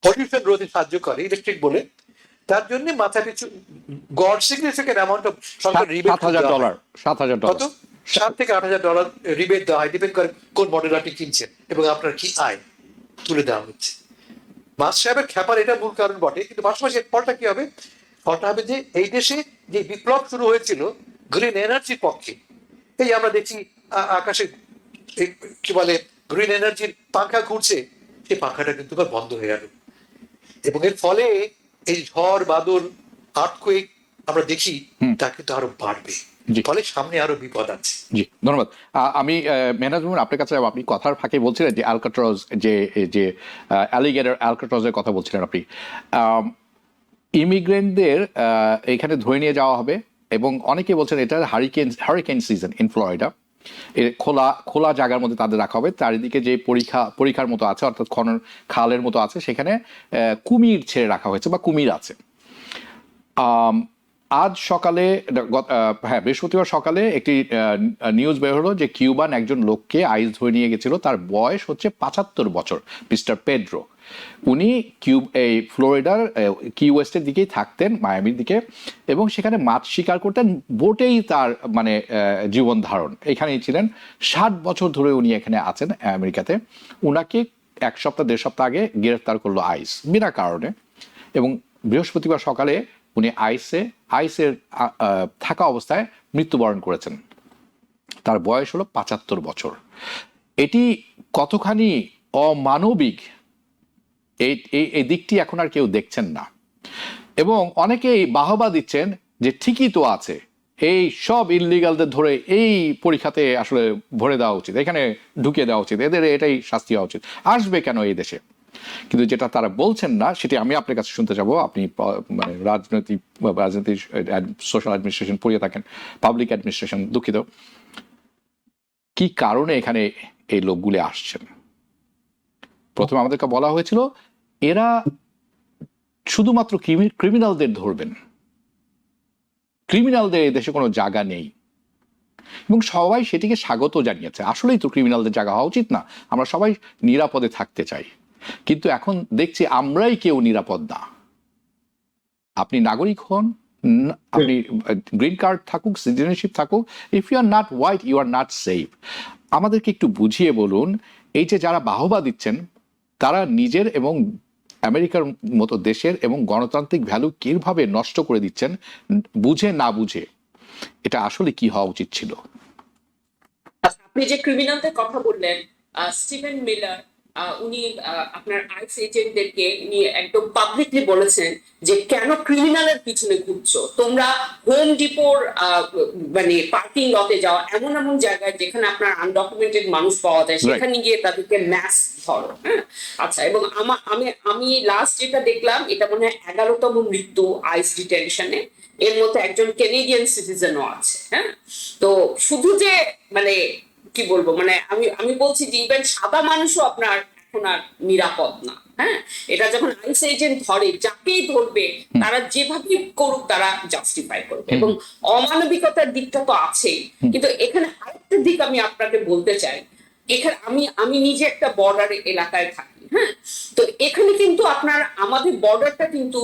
পলিউশন রোধে সাহায্য করে ইলেকট্রিক বলে, তার জন্য মাথা পিছু গড় significant amount of Sarkar rebate $7,000 কত $7,000 থেকে $8,000 রিবেট দেওয়া হয়, ডিপেন্ড করে কোন মডেল আপনি কিনছেন এবং আপনার কি আয়, তুলে দেওয়া হচ্ছে। মাস সাহেবের খ্যাপার এটা মূল কারণ বটে, কিন্তু পাশাপাশি এর ফলটা কি হবে? ফলটা হবে যে এই দেশে যে বিপ্লব শুরু হয়েছিল গ্রিন এনার্জির পক্ষে, এই আমরা দেখছি আকাশে কি বলে গ্রিন এনার্জির পাখা ঘুরছে, সেই পাখাটা কিন্তু আবার বন্ধ হয়ে গেল। এবং এর ফলে এই ঝড় বাদল আর্থকুয়েক আমরা দেখি, তা কিন্তু আরো বাড়বে, ফলে সামনে আরো বিপদ আছে। জি ধন্যবাদ। আমি মেহনাজ মোমিন আপনার কাছে, আপনি কথার ফাঁকে বলছিলেন যে অ্যালকাট্রজ, যে অ্যালিগেটর অ্যালকাট্রজের কথা বলছিলেন আপনি। ইমিগ্রেন্টদের এখানে ধরে নিয়ে যাওয়া হবে এবং অনেকে বলছেন এটা হারিকেন সিজন ইন ফ্লোরিডা। খোলা জায়গার মধ্যে তাদের রাখা হবে, চারিদিকে যে পরীক্ষার মতো আছে, অর্থাৎ খালের মতো আছে, সেখানে কুমির ছেড়ে রাখা হয়েছে বা কুমির আছে। আজ সকালে, বৃহস্পতিবার সকালে একটি নিউজ বের হলো যে কিউবান একজন লোককে আইস ধরে নিয়ে গেছিল, তার বয়স হচ্ছে 75 বছর, মিস্টার পেড্রো। উনি এই ফ্লোরিডার কি ওয়েস্টের দিকেই থাকতেন, মায়ামির দিকে, এবং সেখানে মাছ শিকার করতেন, বোটেই তার মানে জীবন ধারণ, এখানেই ছিলেন। 60 বছর ধরে উনি এখানে আছেন আমেরিকাতে। উনাকে 1 সপ্তাহ 1.5 সপ্তাহ আগে গ্রেফতার করলো আইস বিনা কারণে, এবং বৃহস্পতিবার সকালে উনি আইসের থাকা অবস্থায় মৃত্যুবরণ করেছেন। তার বয়স হলো 75 বছর। এটি কতখানি অমানবিক, এই দিকটি এখন আর কেউ দেখছেন না, এবং অনেকেই বাহবা দিচ্ছেন যে ঠিকই তো আছে, এই সব ইললিগালদের ধরে এই পরীক্ষাতে আসলে ভরে দেওয়া উচিত, এখানে ঢুকিয়ে দেওয়া উচিত, এদের এটাই শাস্তি হওয়া উচিত, আসবে কেন এই দেশে? কিন্তু যেটা তারা বলছেন না, সেটি আমি আপনার কাছে শুনতে যাব। আপনি মানে রাজনৈতিক সোশ্যাল অ্যাডমিনিস্ট্রেশন পড়িয়ে থাকেন, পাবলিক অ্যাডমিনিস্ট্রেশন, দুঃখিত, কি কারণে এখানে এই লোকগুলি আসছেন? প্রথমে আমাদেরকে বলা হয়েছিল এরা শুধুমাত্র ক্রিমিনালদের ধরবেন, ক্রিমিনালদের এই দেশে কোনো জায়গা নেই, এবং সবাই সেটিকে স্বাগত জানিয়েছে। আসলেই তো ক্রিমিনালদের জায়গা হওয়া উচিত না, আমরা সবাই নিরাপদে থাকতে চাই, কিন্তু এখন দেখছি আমরাই কেউ নিরাপদ না। আপনি নাগরিক হন, আপনি গ্রিন কার্ড থাকুক, সিটিজেনশিপ থাকুক, if you are not white you are not safe. আমাদেরকে একটু বুঝিয়ে বলুন, এই যে যারা বাহবা দিচ্ছেন, তারা নিজের এবং আমেরিকার মতো দেশের এবং গণতান্ত্রিক ভ্যালু কিভাবে নষ্ট করে দিচ্ছেন, বুঝে না বুঝে। এটা আসলে কি হওয়া উচিত ছিল? আপনি যে ক্রিমিনালদের কথা বললেন, স্টিভেন মিলার, উনি আপনার আইস এজেন্টদেরকে উনি একদম পাবলিকলি বলেছেন যে কেন ক্রিমিনালের পিছনে ঘুরছো তোমরা, হোম ডিপোর মানে পার্কিং লটে যাওয়া, এমন এমন জায়গায় যেখানে আপনার আনডকুমেন্টেড মানুষ পাওয়া যায়, সেখানে গিয়ে তাদেরকে ম্যাস ধরো। হ্যাঁ, আচ্ছা। এবং আমি লাস্ট যেটা দেখলাম, এটা মনে হয় 11তম মৃত্যু আইস ডিটেনশনে, এর মধ্যে একজন কেনেডিয়ান সিটিজেনও আছে। হ্যাঁ, তো শুধু যে মানে কি বলবো, মানে আমি বলছি যে ইভেন সাদা মানুষও আপনার এখন আর নিরাপদ না। হ্যাঁ, এটা যখন আইস এজেন্ট ধরে, যাকেই ধরবে তারা যেভাবে করুক তারা জাস্টিফাই করবে, এবং অমানবিকতার দিকটা তো আছেই। কিন্তু এখানে আরেকটা দিক আমি আপনাকে বলতে চাই, এখানে আমি নিজে একটা বর্ডার এলাকায় থাকি। হ্যাঁ, তো এখানে কিন্তু আপনার আমাদের বর্ডারটা কিন্তু,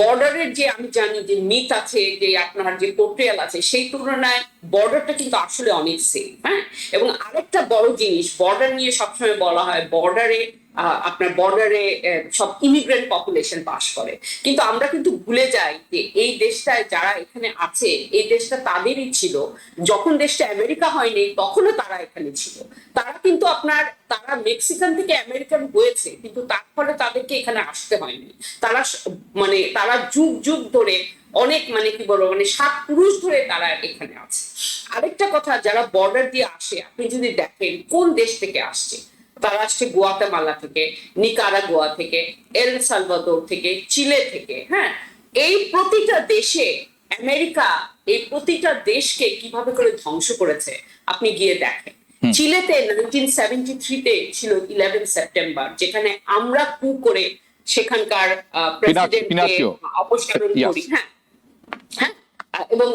বর্ডারের যে আমি জানি যে মিথ আছে, যে আপনার যে পোর্ট্রিয়াল আছে, সেই তুলনায় বর্ডারটা কিন্তু আসলে অনেক সেফ। হ্যাঁ, এবং আরেকটা বড় জিনিস বর্ডার নিয়ে সবসময় বলা হয়, বর্ডারে আপনার বর্ডারে সব ইমিগ্রেন্ট পপুলেশন পাস করে, কিন্তু আমরা কিন্তু ভুলে যাই যে এই দেশটায় যারা এখানে আছে এই দেশটা তাদেরই ছিল, যখন দেশটা আমেরিকা হয়নি তখনও তারা এখানে ছিল। তারা কিন্তু তারা মেক্সিকান থেকে আমেরিকান হয়েছে, কিন্তু তার ফলে তাদেরকে এখানে আসতে হয়নি। তারা যুগ যুগ ধরে অনেক কি বলবো 7 পুরুষ ধরে তারা এখানে আছে। আরেকটা কথা, যারা বর্ডার দিয়ে আসে আপনি যদি দেখেন কোন দেশ থেকে আসছে, তারা আসছে গুয়াতেমালা থেকে, নিকারাগুয়া থেকে, এল সালভাদোর থেকে, চিলে থেকে। হ্যাঁ, এই প্রতিটা দেশে আমেরিকা এই প্রতিটা দেশকে কিভাবে করে ধ্বংস করেছে আপনি গিয়ে দেখেন। চিলেতে 1973-তে ছিল 11 সেপ্টেম্বর, যেখানে আমরা কু করে সেখানকার প্রেসিডেন্টকে অপসারণ করি। হ্যাঁ হ্যাঁ, এবং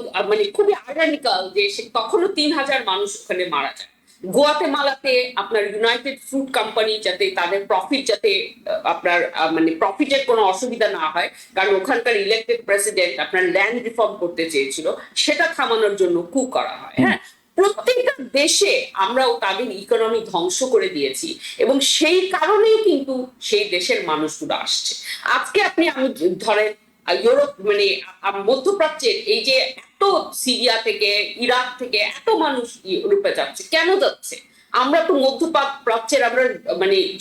খুবই আইরনিক্যাল যে তখনও 3000 মানুষ ওখানে মারা যায়। গুয়াতেমালাতে আপনার ইউনাইটেড ফ্রুট কোম্পানি যাতে তাদের প্রফিট যাতে আপনার প্রফিটের কোনো অসুবিধা না হয়, কারণ ওখানকার ইলেক্টেড প্রেসিডেন্ট আপনার ল্যান্ড রিফর্ম করতে চেয়েছিল, সেটা থামানোর জন্য কু করা হয়। হ্যাঁ, প্রত্যেকটা দেশে আমরাও তাদের ইকোনমি ধ্বংস করে দিয়েছি, এবং সেই কারণেই কিন্তু সেই দেশের মানুষগুলো আসছে। আজকে আমি ধরেন ইউরোপ মধ্যপ্রাচ্যের এই যে এত সিরিয়া থেকে, ইরাক থেকে এত মানুষ ইউরোপে যাচ্ছে, কেন যাচ্ছে? আমরা তো মধ্যপ্রাচ্যের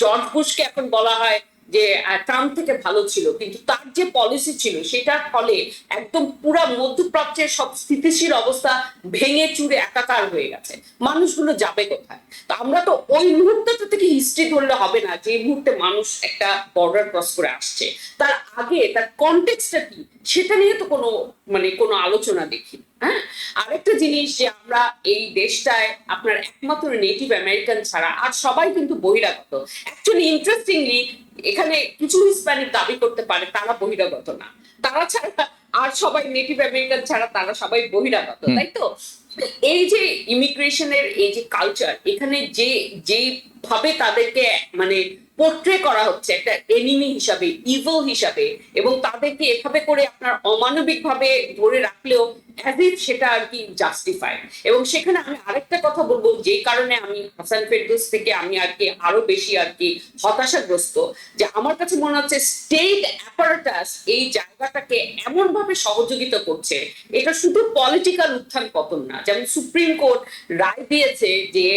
জর্জ বুশকে এখন বলা হয় যে ট্রাম্প থেকে ভালো ছিল, কিন্তু তার যে পলিসি ছিল সেটার ফলে একদম পুরা মধ্যপ্রাচ্যের সব স্থিতিশীল অবস্থা ভেঙে চুরে একাকার হয়ে গেছে। মানুষগুলো যাবে কোথায়? তো আমরা তো ওই মুহূর্তটা থেকে হিস্ট্রি ধরলে হবে না, যে মুহূর্তে মানুষ একটা বর্ডার ক্রস করে আসছে, তার আগে তার কনটেক্সটটা কি সেটা নিয়ে তো কোনো আলোচনা দেখি। হ্যাঁ, আরেকটা জিনিস যে আমরা এই দেশটায় আপনার একমাত্র নেটিভ আমেরিকান ছাড়া আর সবাই কিন্তু বহিরাগত। অ্যাকচুয়ালি ইন্টারেস্টিংলি এখানে কিছু হিসপ্যানিক দাবি করতে পারে তারা বহিরাগত না, তারা ছাড়া আর সবাই নেটিভ আমেরিকান ছাড়া তারা সবাই বহিরাগত, তাই তো? এই যে ইমিগ্রেশনের এই যে কালচার, এখানে যে ভাবে তাদেরকে পোর্ট্রে করা হচ্ছে একটা এনিমি হিসাবে, ইভিল হিসাবে, এবং তাদেরকে এভাবে করে আপনার অমানবিক ভাবে ধরে রাখলেও অ্যাজ ইফ সেটা আর কি জাস্টিফাই। এবং সেখানে আমি আরেকটা কথা বলবো, যে কারণে আমি হাসান ফেরদৌস থেকে আমি আরো বেশি হতাশাগ্রস্ত, যে আমার কাছে মনে হচ্ছে স্টেট অ্যাপারেটাস এই জায়গাটাকে এমন ভাবে সহযোগিতা করছে, এটা শুধু পলিটিক্যাল উত্থান পতন না। যেমন সুপ্রিম কোর্ট রায় দিয়েছে যে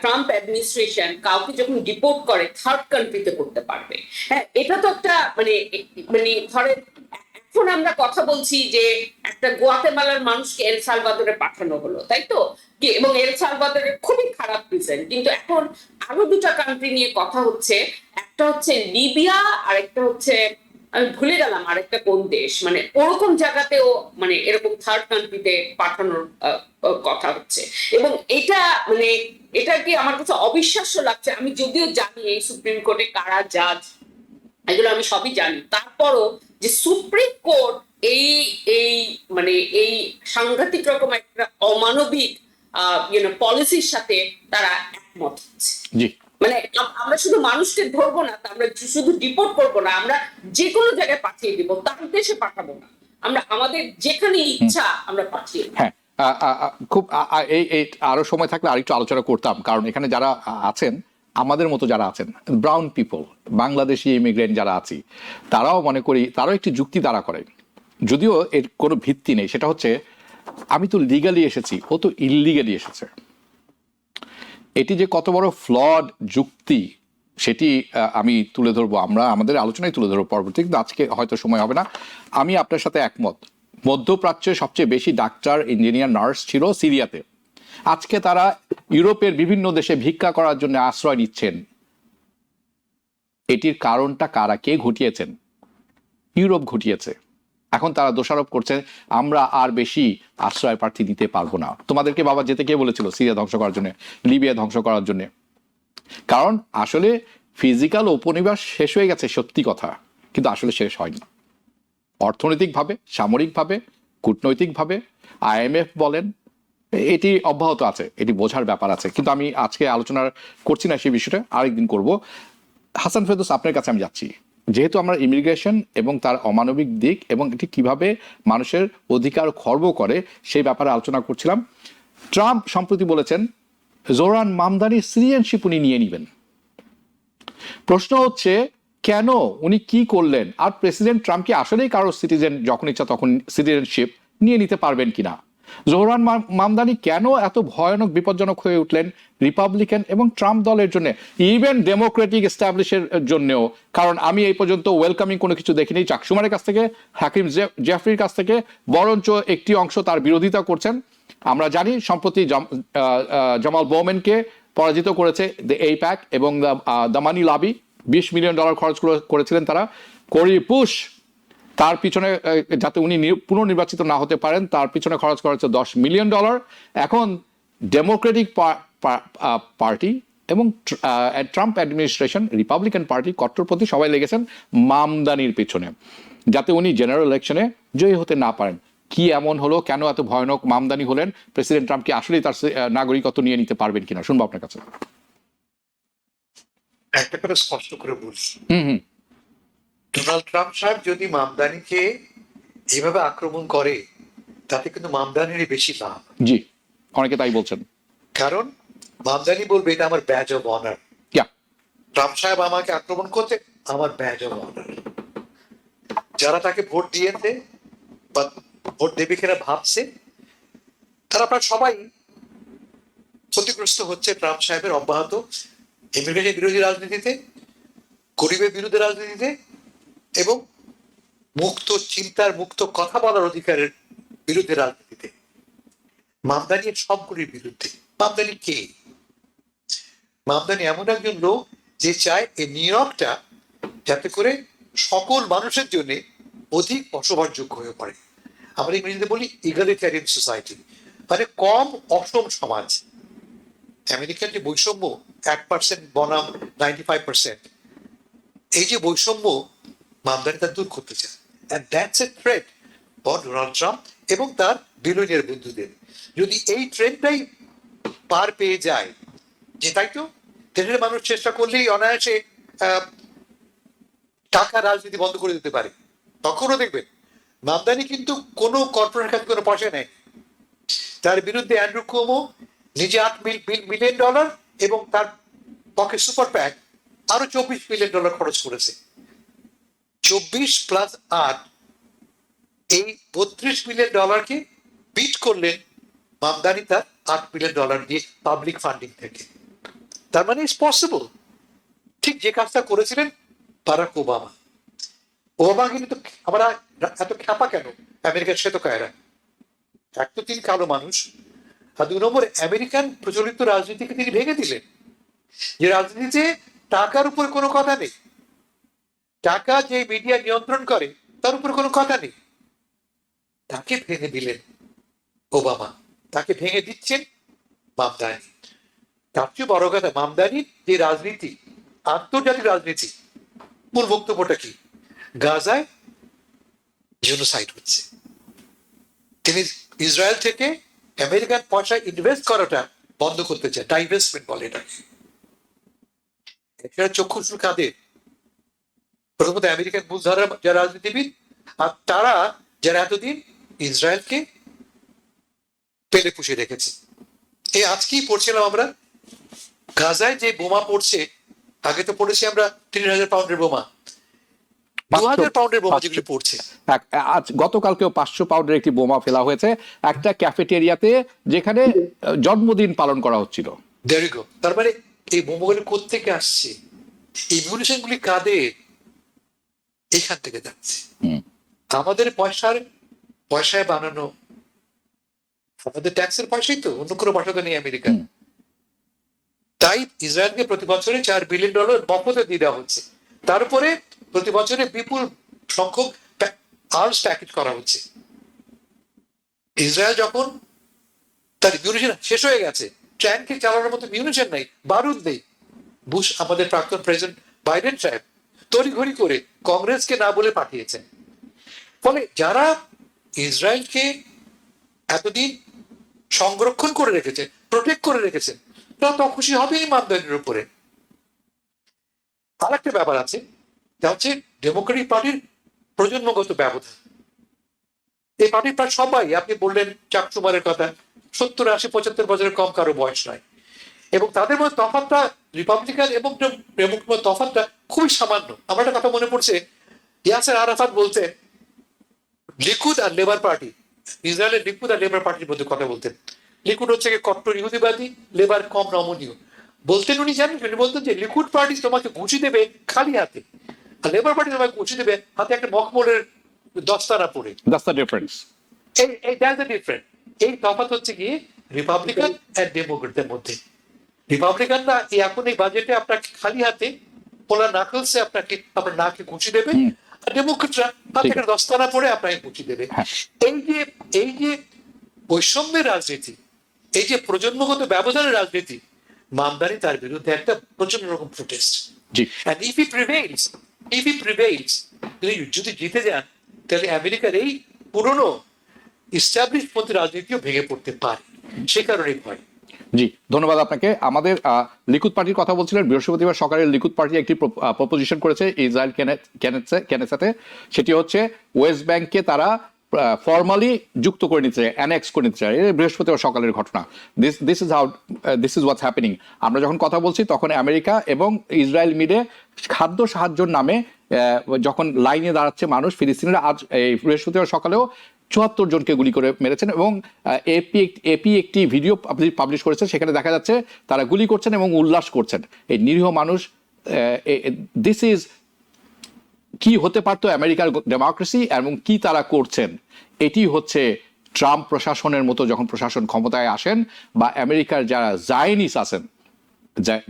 ট্রাম্প অ্যাডমিনিস্ট্রেশন কাউকে যখন ডিপোর্ট করে থার্ড কান্ট্রিতে করতে পারবে। হ্যাঁ, এটা তো একটা ধরেন এখন আমরা কথা বলছি যে একটা গুয়াতেমালার মানুষকে এল সালভাদোরে পাঠানো হলো, তাই তো? এবং এল সালভাদোরের খুবই খারাপ প্রেসিডেন্ট, কিন্তু এখন আরো 2টা কান্ট্রি নিয়ে কথা হচ্ছে, একটা হচ্ছে লিবিয়া আর একটা হচ্ছে আমি ভুলে গেলাম আরেকটা কোন দেশ, ওরকম জায়গাতেও এরকম থার্ড কান্ট্রিতে পাঠানোর কথা হচ্ছে। এবং এটা কি আমার কাছে অবিশ্বাস্য লাগছে। আমি যদিও জানি এই সুপ্রিম কোর্টে কারা জাজ, এগুলো আমি সবই জানি, তারপরও যে সুপ্রিম কোর্ট এই এই সাংঘাতিক রকম একটা অমানবিক পলিসির সাথে তারা একমত হচ্ছে। আমরা শুধু মানুষকে ধরবো না, আমরা শুধু ডিপোর্ট করবো না, আমরা যে কোনো জায়গায় পাঠিয়ে দিব, তার দেশে পাঠাবো না, আমরা আমাদের যেখানে ইচ্ছা আমরা পাঠিয়ে দিব। হ্যাঁ, খুব এই আরো সময় থাকলে আরেকটু আলোচনা করতাম, কারণ এখানে যারা আছেন আমাদের মতো যারা আছেন ব্রাউন পিপল, বাংলাদেশি ইমিগ্রেন্ট যারা আছি, তারাও মনে করি তারাও একটি যুক্তি দ্বারা করে, যদিও এর কোনো ভিত্তি নেই। সেটা হচ্ছে আমি তো লিগালি এসেছি, ও তো ইললিগালি এসেছে। এটি যে কত বড় ফ্লড যুক্তি সেটি আমি তুলে ধরবো, আমরা আমাদের আলোচনায় তুলে ধরবো পরবর্তী, কিন্তু আজকে হয়তো সময় হবে না। আমি আপনার সাথে একমত, মধ্যপ্রাচ্যে সবচেয়ে বেশি ডাক্তার, ইঞ্জিনিয়ার, নার্স ছিল সিরিয়াতে। আজকে তারা ইউরোপের বিভিন্ন দেশে ভিক্ষা করার জন্য আশ্রয় নিচ্ছেন। এটির কারণটা কারা, কে ঘটিয়েছেন? ইউরোপ ঘটিয়েছে। এখন তারা দোষারোপ করছে আমরা আর বেশি আশ্রয় প্রার্থী দিতে পারবো না। তোমাদেরকে বাবা যেতে কে বলেছিল সিরিয়া ধ্বংস করার জন্য, লিবিয়া ধ্বংস করার জন্য? কারণ আসলে ফিজিক্যাল উপনিবেশ শেষ হয়ে গেছে সত্যি কথা, কিন্তু আসলে শেষ হয়নি। অর্থনৈতিকভাবে, সামরিকভাবে, কূটনৈতিকভাবে, IMF বলেন, এটি অব্যাহত আছে, এটি বোঝার ব্যাপার আছে। কিন্তু আমি আজকে আলোচনা করছি না সেই বিষয়টা, আরেকদিন করব। হাসান ফেরদৌস, আপনার কাছে আমি যাচ্ছি, যেহেতু আমরা ইমিগ্রেশন এবং তার অমানবিক দিক এবং এটি কিভাবে মানুষের অধিকার খর্ব করে সেই ব্যাপারে আলোচনা করছিলাম। ট্রাম্প সম্প্রতি বলেছেন জোরান মামদানি সিটিজেনশিপ উনি নিয়ে নেবেন। প্রশ্ন হচ্ছে কেন উনি কি করলেন, আর প্রেসিডেন্ট ট্রাম্প কি আসলেই কারো সিটিজেন যখন ইচ্ছা তখন সিটিজেনশিপ নিয়ে নিতে পারবেন কিনা? জোহরান মামদানি কেন এত ভয়ানক বিপজ্জনক হয়ে উঠলেন রিপাবলিকান এবং ট্রাম্প দলের জন্য, ইভেন ডেমোক্রেটিক এস্টাবলিশের জন্যও? কারণ আমি এই পর্যন্ত ওয়েলকামিং কোনো কিছু দেখিনি চাক শুমারের কাছ থেকে, হাকিম জেফরির কাছ থেকে, বরঞ্চ একটি অংশ তার বিরোধিতা করছেন। আমরা জানি সম্প্রতি জামাল বোমেনকে পরাজিত করেছে এই প্যাক এবং দ্য মানি লাবি, $20 মিলিয়ন খরচ করেছিলেন তারা। কোরি পুশ তার পিছনে, যাতে উনি পুনর্নির্বাচিত না হতে পারেন, তার পিছনে খরচ করা হচ্ছে $10 মিলিয়ন। এখন ডেমোক্রেটিক পার্টি এবং ট্রাম্প অ্যাডমিনিস্ট্রেশন, রিপাবলিকান পার্টি কট্টরপন্থী সবাই লেগেছেন মামদানির পিছনে, যাতে উনি জেনারেল ইলেকশনে জয়ী হতে না পারেন। কি এমন হলো, কেন এত ভয়ানক মামদানি হলেন? প্রেসিডেন্ট ট্রাম্প কি আসলেই তার নাগরিকত্ব নিয়ে নিতে পারবেন কিনা, শুনবো আপনার কাছে। একটা করে স্পষ্ট করে বলছি, হুম। ডোনাল্ড ট্রাম্প সাহেব যদি মামদানিকে যেভাবে আক্রমণ করে, তাতে কিন্তু মামদানিরই বেশি লাভ। জি, অনেকে তাই বলছেন। কারণ মামদানি বলবে এটা আমার ব্যাজ অফ অনার, ট্রাম্প সাহেব আমাকে আক্রমণ করতে, আমার ব্যাজ অফ অনার। যারা তাকে ভোট দিয়েছে বা ভোট দেবে কিনা ভাবছে, তারা প্রায় সবাই ক্ষতিগ্রস্ত হচ্ছে ট্রাম্প সাহেবের অব্যাহত ইমিগ্রেশন বিরোধী রাজনীতিতে, গরিবের বিরুদ্ধে রাজনীতিতে এবং মুক্ত চিন্তার, মুক্ত কথা বলার অধিকারের বিরুদ্ধে রাজনীতিতে। মামদানি সবগুলির বিরুদ্ধে। মামদানি কে? মামদানি এমন একজন লোক যে চায় এই নিউ ইয়র্কটা যাতে করে সকল মানুষের জন্য অধিক বসবাসযোগ্য হয়ে পড়ে। আমরা ইংরেজিতে বলি ইগালিটারিয়ান সোসাইটি, মানে কম অসম সমাজ। আমেরিকার যে বৈষম্য 1% বনাম 95%, এই যে বৈষম্য মামদানি তা দূর করতে চায়। And that's a threat for Donald Trump এবং তার বিলিয়নিয়ার বন্ধুদের। যদি এই ট্রেন্ডটাই পার পেয়ে যায়, যে তাই তো দেশের মানুষ চেষ্টা করলেই অনায়াসে টাকা রাজনীতি বন্ধ করে দিতে পারে, তখনও দেখবেন মামদানি কিন্তু কোনো কর্পোরেট কাছে কোনো পয়সা নেই। তার বিরুদ্ধে অ্যান্ড্রু কুমো নিজে $8 মিলিয়ন এবং তার পক্ষে সুপার প্যাক আরো $24 মিলিয়ন খরচ করেছে। 24 প্লাস 8, এই $32 মিলিয়ন বিট করলেন মামদানি তার $8 মিলিয়ন দিয়ে পাবলিক ফান্ডিং থেকে। তার মানে ইটস পসিবল। ঠিক যে কাজটা করেছিলেন বারাক ওবামা। ওবামা কিন্তু আমরা এত খ্যাপা কেন আমেরিকার শ্বেতকায়েরা? এক তো তিনি কালো মানুষ, আর 2 নম্বর আমেরিকান প্রচলিত রাজনীতিকে তিনি ভেঙে দিলেন। যে রাজনীতিতে টাকার উপর কোনো কথা নেই, টাকা যে মিডিয়া নিয়ন্ত্রণ করে তার উপর কোনো কথা নেই, তাকে ভেঙে দিলেন ওবামা। তাকে ভেঙে দিচ্ছেন মামদানি। তার চেয়ে বড় কথা, মামদানির যে রাজনীতি, আন্তর্জাতিক রাজনীতি, মূল বক্তব্যটা কি? গাজায় জেনোসাইড হচ্ছে। তিনি ইসরায়েল থেকে আমেরিকান পয়সা ইনভেস্ট করাটা বন্ধ করতে চায়, ডাইভেস্টমেন্ট বলে এটাকে। এছাড়া চক্ষুশূল কাদের? প্রথমত আমেরিকান মূলধারার যারা রাজনীতিবিদ, আর তারা যারা এতদিন ইসরায়েলকে পেলে পুষে রেখেছে। এই আজকেই পড়ছিলাম আমরা, গাজায় যে বোমা পড়ছে, আগে তো পড়েছি আমরা 3000 পাউন্ডের বোমা, 2000 পাউন্ডের বোমা যেগুলো পড়ছে। আজ গতকালকেও 500 পাউন্ডের একটি বোমা ফেলা হয়েছে একটা ক্যাফেটেরিয়াতে, যেখানে জন্মদিন পালন করা হচ্ছিল। তার মানে এই বোমাগুলি কোত্থেকে আসছে? এই মিউনিশন গুলি কাদের? এখান থেকে যাচ্ছে। আমাদের পয়সায় বানানো, আমাদের ট্যাক্সের পয়সাই তো, অন্য কোনো পয়সা তো নেই আমেরিকান। তাই ইসরায়েলকে প্রতি বছরে $4 বিলিয়ন মফতে দিয়ে দেওয়া হচ্ছে। তারপরে প্রতি বছরে বিপুল সংখ্যক আর্মস প্যাকেজ করা হচ্ছে। ইসরায়েল যখন তার মিউনিশন শেষ হয়ে গেছে, ট্যাঙ্কে চালানোর মতো মিউনিশন নাই, বারুদ নেই, বুশ আমাদের প্রাক্তন প্রেসিডেন্ট বাইডেন সাহেব তড়িঘড়ি করে কংগ্রেসকে না বলে পাঠিয়েছেন। ফলে যারা ইসরায়েলকে এতদিন সংরক্ষণ করে রেখেছে, প্রোটেক্ট করে রেখেছেন, তারা তো খুশি হবেই মামদানির উপরে। আর একটা ব্যাপার আছে, তা হচ্ছে ডেমোক্রেটিক পার্টির প্রজন্মগত ব্যবধান। এই পার্টির প্রায় সবাই, আপনি বললেন চাক শুমারের কথা, 70, 80, 75 বছরের কম কারো বয়স নয়, এবং তাদের মধ্যে তফাৎটা রিপাবলিকান এবং ডেমোক্রেট তফাৎটা খুবই সামান্য। আমার একটা কথা মনে পড়ছে, ইয়াসের আরাফাত বলতে লিকুদ আর লেবার পার্টি, ইসরায়েলের লিকুদ আর লেবার পার্টির মধ্যে কথা বলতেন। লিকুদ হচ্ছে কট্টর ইহুদিবাদী, লেবার কম নমনীয়। বলতেন উনি জানেন, উনি বলতেন যে লিকুদ পার্টি তোমাকে ঘুষি দেবে খালি হাতে, আর লেবার পার্টি তোমাকে ঘুষি দেবে হাতে একটা মখমলের দস্তানা পরে। That's the difference. এই তফাৎ হচ্ছে কি রিপাবলিকান এন্ড ডেমোক্রেটদের মধ্যে। রিপাবলিকানরা এখন এই বাজেটে আপনাকে খালি হাতে পোলা নাকলসে আপনাকে আপনার নাকে ঘুষি দেবে, আর ডেমোক্রেটরা হাতে একটা দস্তানা পরে আপনাকে ঘুষি দেবে। এই যে বৈষম্যের রাজনীতি, এই যে প্রজন্মগত ব্যবধানের রাজনীতি, মামদানি তার বিরুদ্ধে একটা প্রচন্ড রকম protest. And if he prevails, যদি জিতে যান, তাহলে আমেরিকার এই পুরনো ইস্টাবলিশমেন্ট রাজনীতিও ভেঙে পড়তে পারে, সে কারণে ভয়। জি, ধন্যবাদ আপনাকে। আমাদের লিকুদ পার্টির কথা বলছিলেন, বৃহস্পতিবার সকালে লিকুদ পার্টি একটি প্রপোজিশন করেছে ইসরায়েল কেনেসাতে। সেটি হচ্ছে ওয়েস্ট ব্যাংককে তারা ফর্মালি যুক্ত করে নিতে চায়, অ্যানেক্স করে নিতে চায়। বৃহস্পতিবার সকালের ঘটনা। This is what's happening. আমরা যখন কথা বলছি তখন আমেরিকা এবং ইসরায়েল মিলে খাদ্য সাহায্যের নামে যখন লাইনে দাঁড়াচ্ছে মানুষ, ফিলিস্তিনিরা আজ এই বৃহস্পতিবার সকালেও ৭৪ জনকে গুলি করে মেরেছেন এবং এপি একটি ভিডিও পাবলিশ করেছে, সেখানে দেখা যাচ্ছে তারা গুলি করছেন এবং উল্লাস করছেন। এই নিরীহ মানুষ, দিস ইজ কি হতে পারতো আমেরিকার ডেমোক্রেসি এবং কি তারা করছেন। এটি হচ্ছে ট্রাম্প প্রশাসনের মতো যখন প্রশাসন ক্ষমতায় আসেন, বা আমেরিকার যারা জায়নিস্ট আছেন,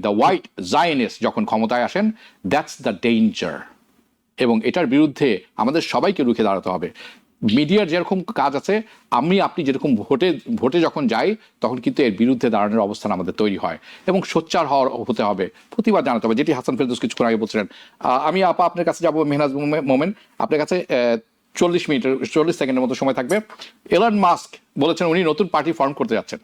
দ্য হোয়াইট জায়নিস্ট যখন ক্ষমতায় আসেন, দ্যাটস দ্য ডেঞ্জার। এবং এটার বিরুদ্ধে আমাদের সবাইকে রুখে দাঁড়াতে হবে। মিডিয়ার যেরকম কাজ আছে, আপনি যেরকম ভোটে যখন যাই, তখন কিন্তু এর বিরুদ্ধে দাঁড়ানোর অবস্থান আমাদের তৈরি হয় এবং সোচ্চার হতে হবে, প্রতিবাদ জানাতে হবে, যেটি হাসান ফেরদৌস কিছুক্ষণ আগে বলছিলেন। আমি আপা আপনার কাছে যাবো, মেহনাজ মোমেন আপনার কাছে 40 সেকেন্ডের মতো সময় থাকবে। এলন মাস্ক বলেছেন উনি নতুন পার্টি ফর্ম করতে যাচ্ছেন।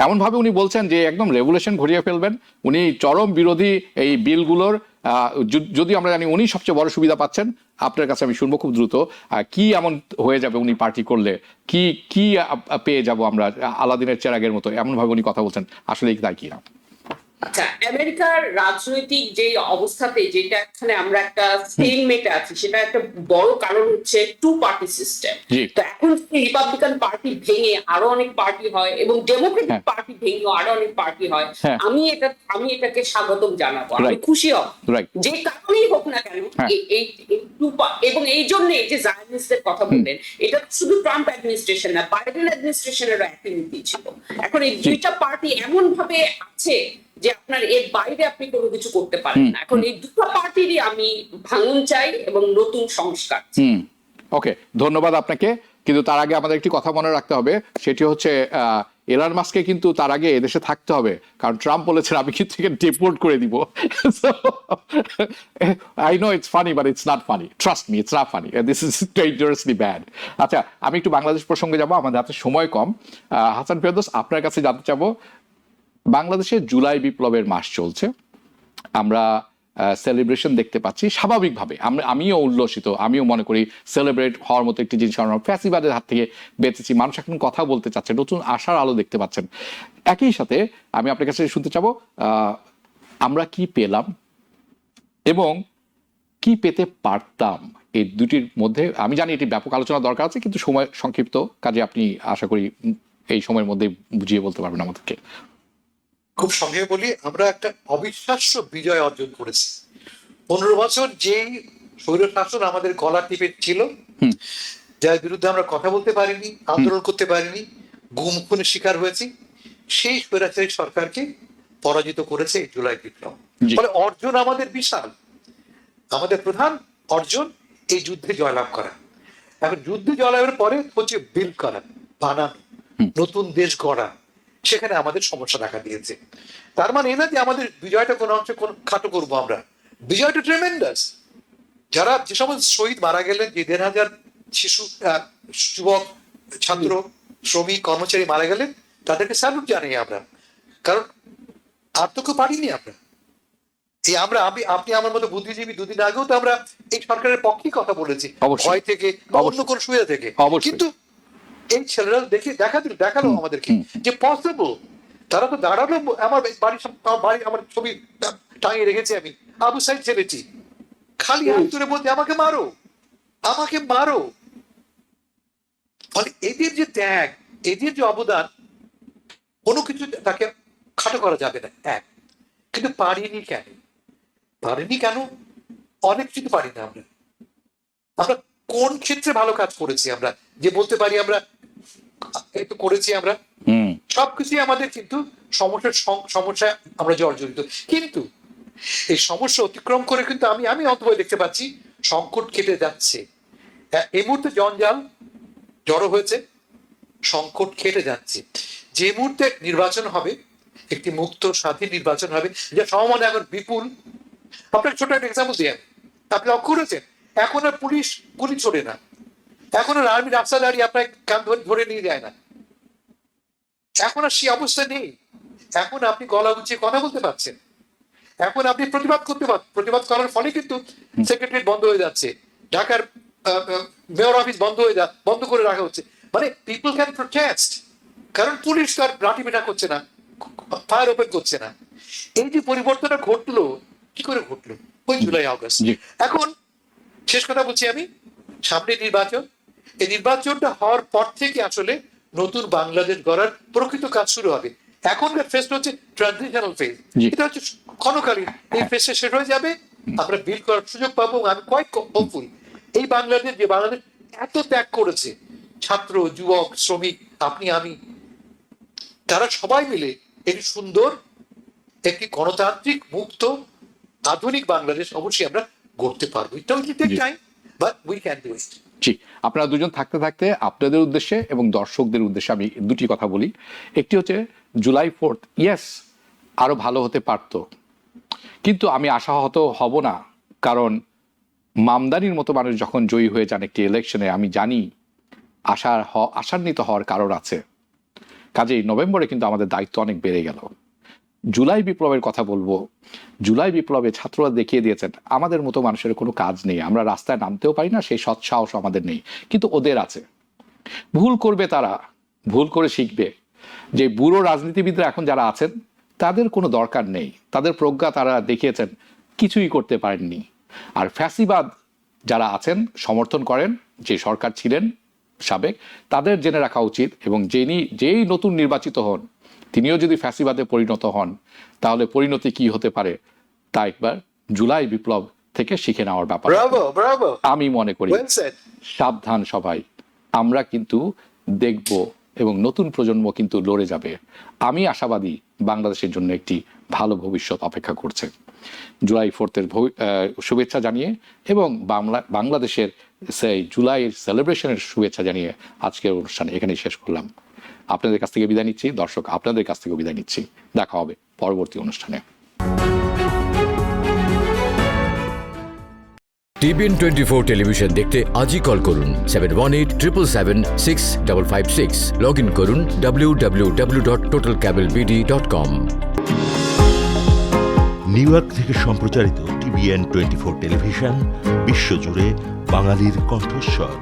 এমনভাবে উনি বলছেন যে একদম রেভুলেশন ঘটিয়ে ফেলবেন। উনি চরম বিরোধী এই বিলগুলোর, যদি আমরা জানি উনি সবচেয়ে বড় সুবিধা পাচ্ছেন। আপনার কাছে আমি শুনবো খুব দ্রুত, কি এমন হয়ে যাবে উনি পার্টি করলে, কি পেয়ে যাব আমরা আলাদিনের চেরাগের মতো, এমনভাবে উনি কথা বলছেন, আসলে তাই কি না? আচ্ছা, আমেরিকার রাজনৈতিক যে অবস্থাতে যেটা এখানে আমরা একটা স্টেলমেটে আছি, সেটা একটা বড় কারণ হচ্ছে টু পার্টি সিস্টেম। তো এখন রিপাবলিকান পার্টি ভেঙে আরো অনেক পার্টি হয় এবং ডেমোক্রেটিক পার্টি ভেঙে আরো অনেক পার্টি হয়। আমি এটাকে স্বাগতম জানাবো, আমি খুশি হব, যে কারণেই হোক না কেন। এবং এই জন্য যে জায়নিস্টদের কথা বললেন, এটা শুধু ট্রাম্প অ্যাডমিনিস্ট্রেশন না, বাইডেন অ্যাডমিনিস্ট্রেশনেরও একই নীতি ছিল। এখন এই দুইটা পার্টি এমন ভাবে আছে যে আপনার এর বাইরে আপনি কোনো কিছু করতে পারেন না। এখন এই দুটো পার্টিরই আমি ভাঙন চাই এবং নতুন সংস্কার। ওকে, ধন্যবাদ আপনাকে। কিন্তু তার আগে আমাদের একটি কথা মনে রাখতে হবে, সেটি হচ্ছে এলন মাস্ককে কিন্তু তার আগে এদেশে থাকতে হবে, কারণ ট্রাম্প বলেছেন আমি কিন্তু ডিপোর্ট করে দিব। I know it's funny, but it's not funny, trust me, it's not funny, this is dangerously bad. আচ্ছা, আমি একটু বাংলাদেশ প্রসঙ্গে যাবো, আমাদের হাতে সময় কম। হাসান ফেরদৌস, আপনার কাছে জানতে চাবো, বাংলাদেশে জুলাই বিপ্লবের মাস চলছে, আমরা সেলিব্রেশন দেখতে পাচ্ছি স্বাভাবিকভাবে। আমিও উল্লসিত, আমিও মনে করি সেলিব্রেট হওয়ার মতো একটি জিনিস, আমরা ফ্যাসিবাদের হাত থেকে বেঁচেছি, মানুষ এখন কথা বলতে চাচ্ছে, নতুন আশার আলো দেখতে পাচ্ছেন। একই সাথে আমি আপনার কাছে শুনতে চাবো, আমরা কি পেলাম এবং কি পেতে পারতাম, এই দুটির মধ্যে আমি জানি এটি ব্যাপক আলোচনা দরকার আছে, কিন্তু সময় সংক্ষিপ্ত, কাজে আপনি আশা করি এই সময়ের মধ্যে বুঝিয়ে বলতে পারবেন আমাদেরকে। খুব সংক্ষেপে বলি, আমরা একটা অবিশ্বাস্য বিজয় অর্জন করেছি। 15 বছর যেই স্বৈরশাসন আমাদের গলা টিপে ছিল, যার বিরুদ্ধে আমরা কথা বলতে পারিনি, আন্দোলন করতে পারিনি, গুম খুনের শিকার হয়েছি, সেই স্বৈরাচারী সরকারকে পরাজিত করেছে এই জুলাই বিপ্লব। ফলে অর্জন আমাদের বিশাল। আমাদের প্রধান অর্জন এই যুদ্ধে জয়লাভ করা। এখন যুদ্ধে জয়লাভের পরে হচ্ছে বিল করা, বানানো, নতুন দেশ গড়া, সেখানে আমাদের সমস্যা দেখা দিয়েছে। তার মানে এই না যে আমাদের বিজয়টা কোনো অংশে খাটো করবো আমরা, বিজয়টা ট্রেমেন্ডাস। যারা যে সমস্ত শহীদ মারা গেলেন, যে 1,500 শিশু, যুবক, ছাত্র, শ্রমিক, কর্মচারী মারা গেলেন, তাদেরকে স্যালুট জানাই আমরা, কারণ আর তো কেউ পারিনি আমরা। আপনি আমার মতো বুদ্ধিজীবী, দুদিন আগেও তো আমরা এই সরকারের পক্ষেই কথা বলেছি, ভয় থেকে বা অন্য কোন সুবিধা থেকে, কিন্তু এই ছেলেরা দেখালো আমাদেরকে যে পসিবল। তারা তো দাঁড়ালো, আমার বাড়ি আমার ছবি টাঙিয়ে রেখেছি আমি, আবু সাইদ ছেড়েছি, খালি হাত তুলে বলতে আমাকে মারো, আমাকে মারো। ফলে এদের যে ত্যাগ, এদের যে অবদান, কোনো কিছু তাকে খাটো করা যাবে না। এক, কিন্তু পারিনি কেন? অনেক কিছু পারি না আমরা। আমরা কোন ক্ষেত্রে ভালো কাজ করেছি আমরা, যে বলতে পারি আমরা এই তো করেছি আমরা? সবকিছুই আমাদের কিন্তু সমস্যায় আমরা জর্জরিত। কিন্তু এই সমস্যা অতিক্রম করে কিন্তু আমি অন্তত দেখতে পাচ্ছি সংকট কেটে যাচ্ছে। এই মুহূর্তে জঞ্জাল জড়ো হয়েছে, সংকট কেটে যাচ্ছে। যে মুহূর্তে নির্বাচন হবে, একটি মুক্ত স্বাধীন নির্বাচন হবে, যা সমমানে এখন বিপুল। আপনার ছোট একটা এক্সাম্পল দিয়ে, আপনি লক্ষ্য করেছেন এখন আর পুলিশ ছোড়ে না, এখন আর আর্মির আফসার দাঁড়িয়ে আপনার কান ধরে নিয়ে যায় না, এখন আর সেই অবস্থা নেই। এখন আপনি গলা উঁচিয়ে কথা বলতে পারছেন, এখন আপনি প্রতিবাদ করার ফলে কিন্তু সেক্রেটারিয়েট বন্ধ হয়ে যাচ্ছে, ঢাকার মেয়র অফিস বন্ধ করে রাখা হচ্ছে। মানে পিপল ক্যান প্রোটেস্ট, কারণ পুলিশ তার লাঠি পেটা করছে না, ফায়ার ওপেন করছে না। এই যে পরিবর্তনটা ঘটলো, কি করে ঘটলো? ওই জুলাই আগস্ট। এখন শেষ কথা বলছি আমি, সামনে নির্বাচন, এই নির্বাচনটা হওয়ার পর থেকে আসলে নতুন বাংলাদেশ গড়ার প্রকৃত কাজ শুরু হবে। এখনকার ফেজ হচ্ছে ট্রানজিশনাল ফেজ, এটা হচ্ছে ক্ষণকালীন। এই ফেজটা শেষ হয়ে যাবে, আমরা বিল্ড করার সুযোগ পাবো। আমি কোয়াইট হোপফুল এই বাংলাদেশ, যে বাংলাদেশ এত ত্যাগ করেছে, ছাত্র, যুবক, শ্রমিক, আপনি, আমি, তারা সবাই মিলে একটি সুন্দর, একটি গণতান্ত্রিক, মুক্ত, আধুনিক বাংলাদেশ অবশ্যই আমরা গড়তে পারবো। এটা will take time, but we can do it. জি, আপনারা দুজন থাকতে থাকতে আপনাদের উদ্দেশ্যে এবং দর্শকদের উদ্দেশ্যে আমি দুটি কথা বলি। একটি হচ্ছে জুলাই 4th, ইয়েস, আরো ভালো হতে পারত, কিন্তু আমি আশাহত হব না, কারণ মামদানির মতো মানুষ যখন জয়ী হয়ে যান একটি ইলেকশনে, আমি জানি আশান্বিত হওয়ার কারণ আছে। কাজেই নভেম্বরে কিন্তু আমাদের দায়িত্ব অনেক বেড়ে গেল। জুলাই বিপ্লবের কথা বলবো। জুলাই বিপ্লবে ছাত্ররা দেখিয়ে দিয়েছেন আমাদের মতো মানুষের কোনো কাজ নেই, আমরা রাস্তায় নামতেও পারি না, সেই সৎসাহস আমাদের নেই, কিন্তু ওদের আছে। ভুল করবে তারা, ভুল করে শিখবে। যে বুড়ো রাজনীতিবিদরা এখন যারা আছেন, তাদের কোনো দরকার নেই, তাদের প্রজ্ঞা তারা দেখিয়েছেন, কিছুই করতে পারেননি। আর ফ্যাসিবাদ যারা আছেন, সমর্থন করেন, যে সরকার ছিলেন সাবেক, তাদের জেনে রাখা উচিত, এবং যেই নতুন নির্বাচিত হন তিনিও যদি ফ্যাসিবাদে পরিণত হন, তাহলে পরিণতি কি হতে পারে তা একবার জুলাই বিপ্লব থেকে শিখে নেওয়ার ব্যাপার আমি মনে করি। সাবধান সবাই, আমরা কিন্তু দেখব এবং নতুন প্রজন্ম কিন্তু লড়ে যাবে। আমি আশাবাদী বাংলাদেশের জন্য একটি ভালো ভবিষ্যৎ অপেক্ষা করছে। জুলাই 4th শুভেচ্ছা জানিয়ে এবং বাংলাদেশের সেই জুলাইয়ের সেলিব্রেশনের শুভেচ্ছা জানিয়ে আজকের অনুষ্ঠান এখানেই শেষ করলাম। আপনাদের কাছ থেকে বিদায় নিচ্ছি, দর্শক আপনাদের কাছ থেকে বিদায় নিচ্ছি। দেখা হবে পরবর্তী অনুষ্ঠানে। TBN 24 টেলিভিশন দেখতে আজই কল করুন 7187776556। লগ ইন করুন www.totalcablebd.com। নিউ ইয়র্ক থেকে সম্প্রচারিত TBN 24 টেলিভিশন বিশ্বজুড়ে বাঙালির কণ্ঠস্বর।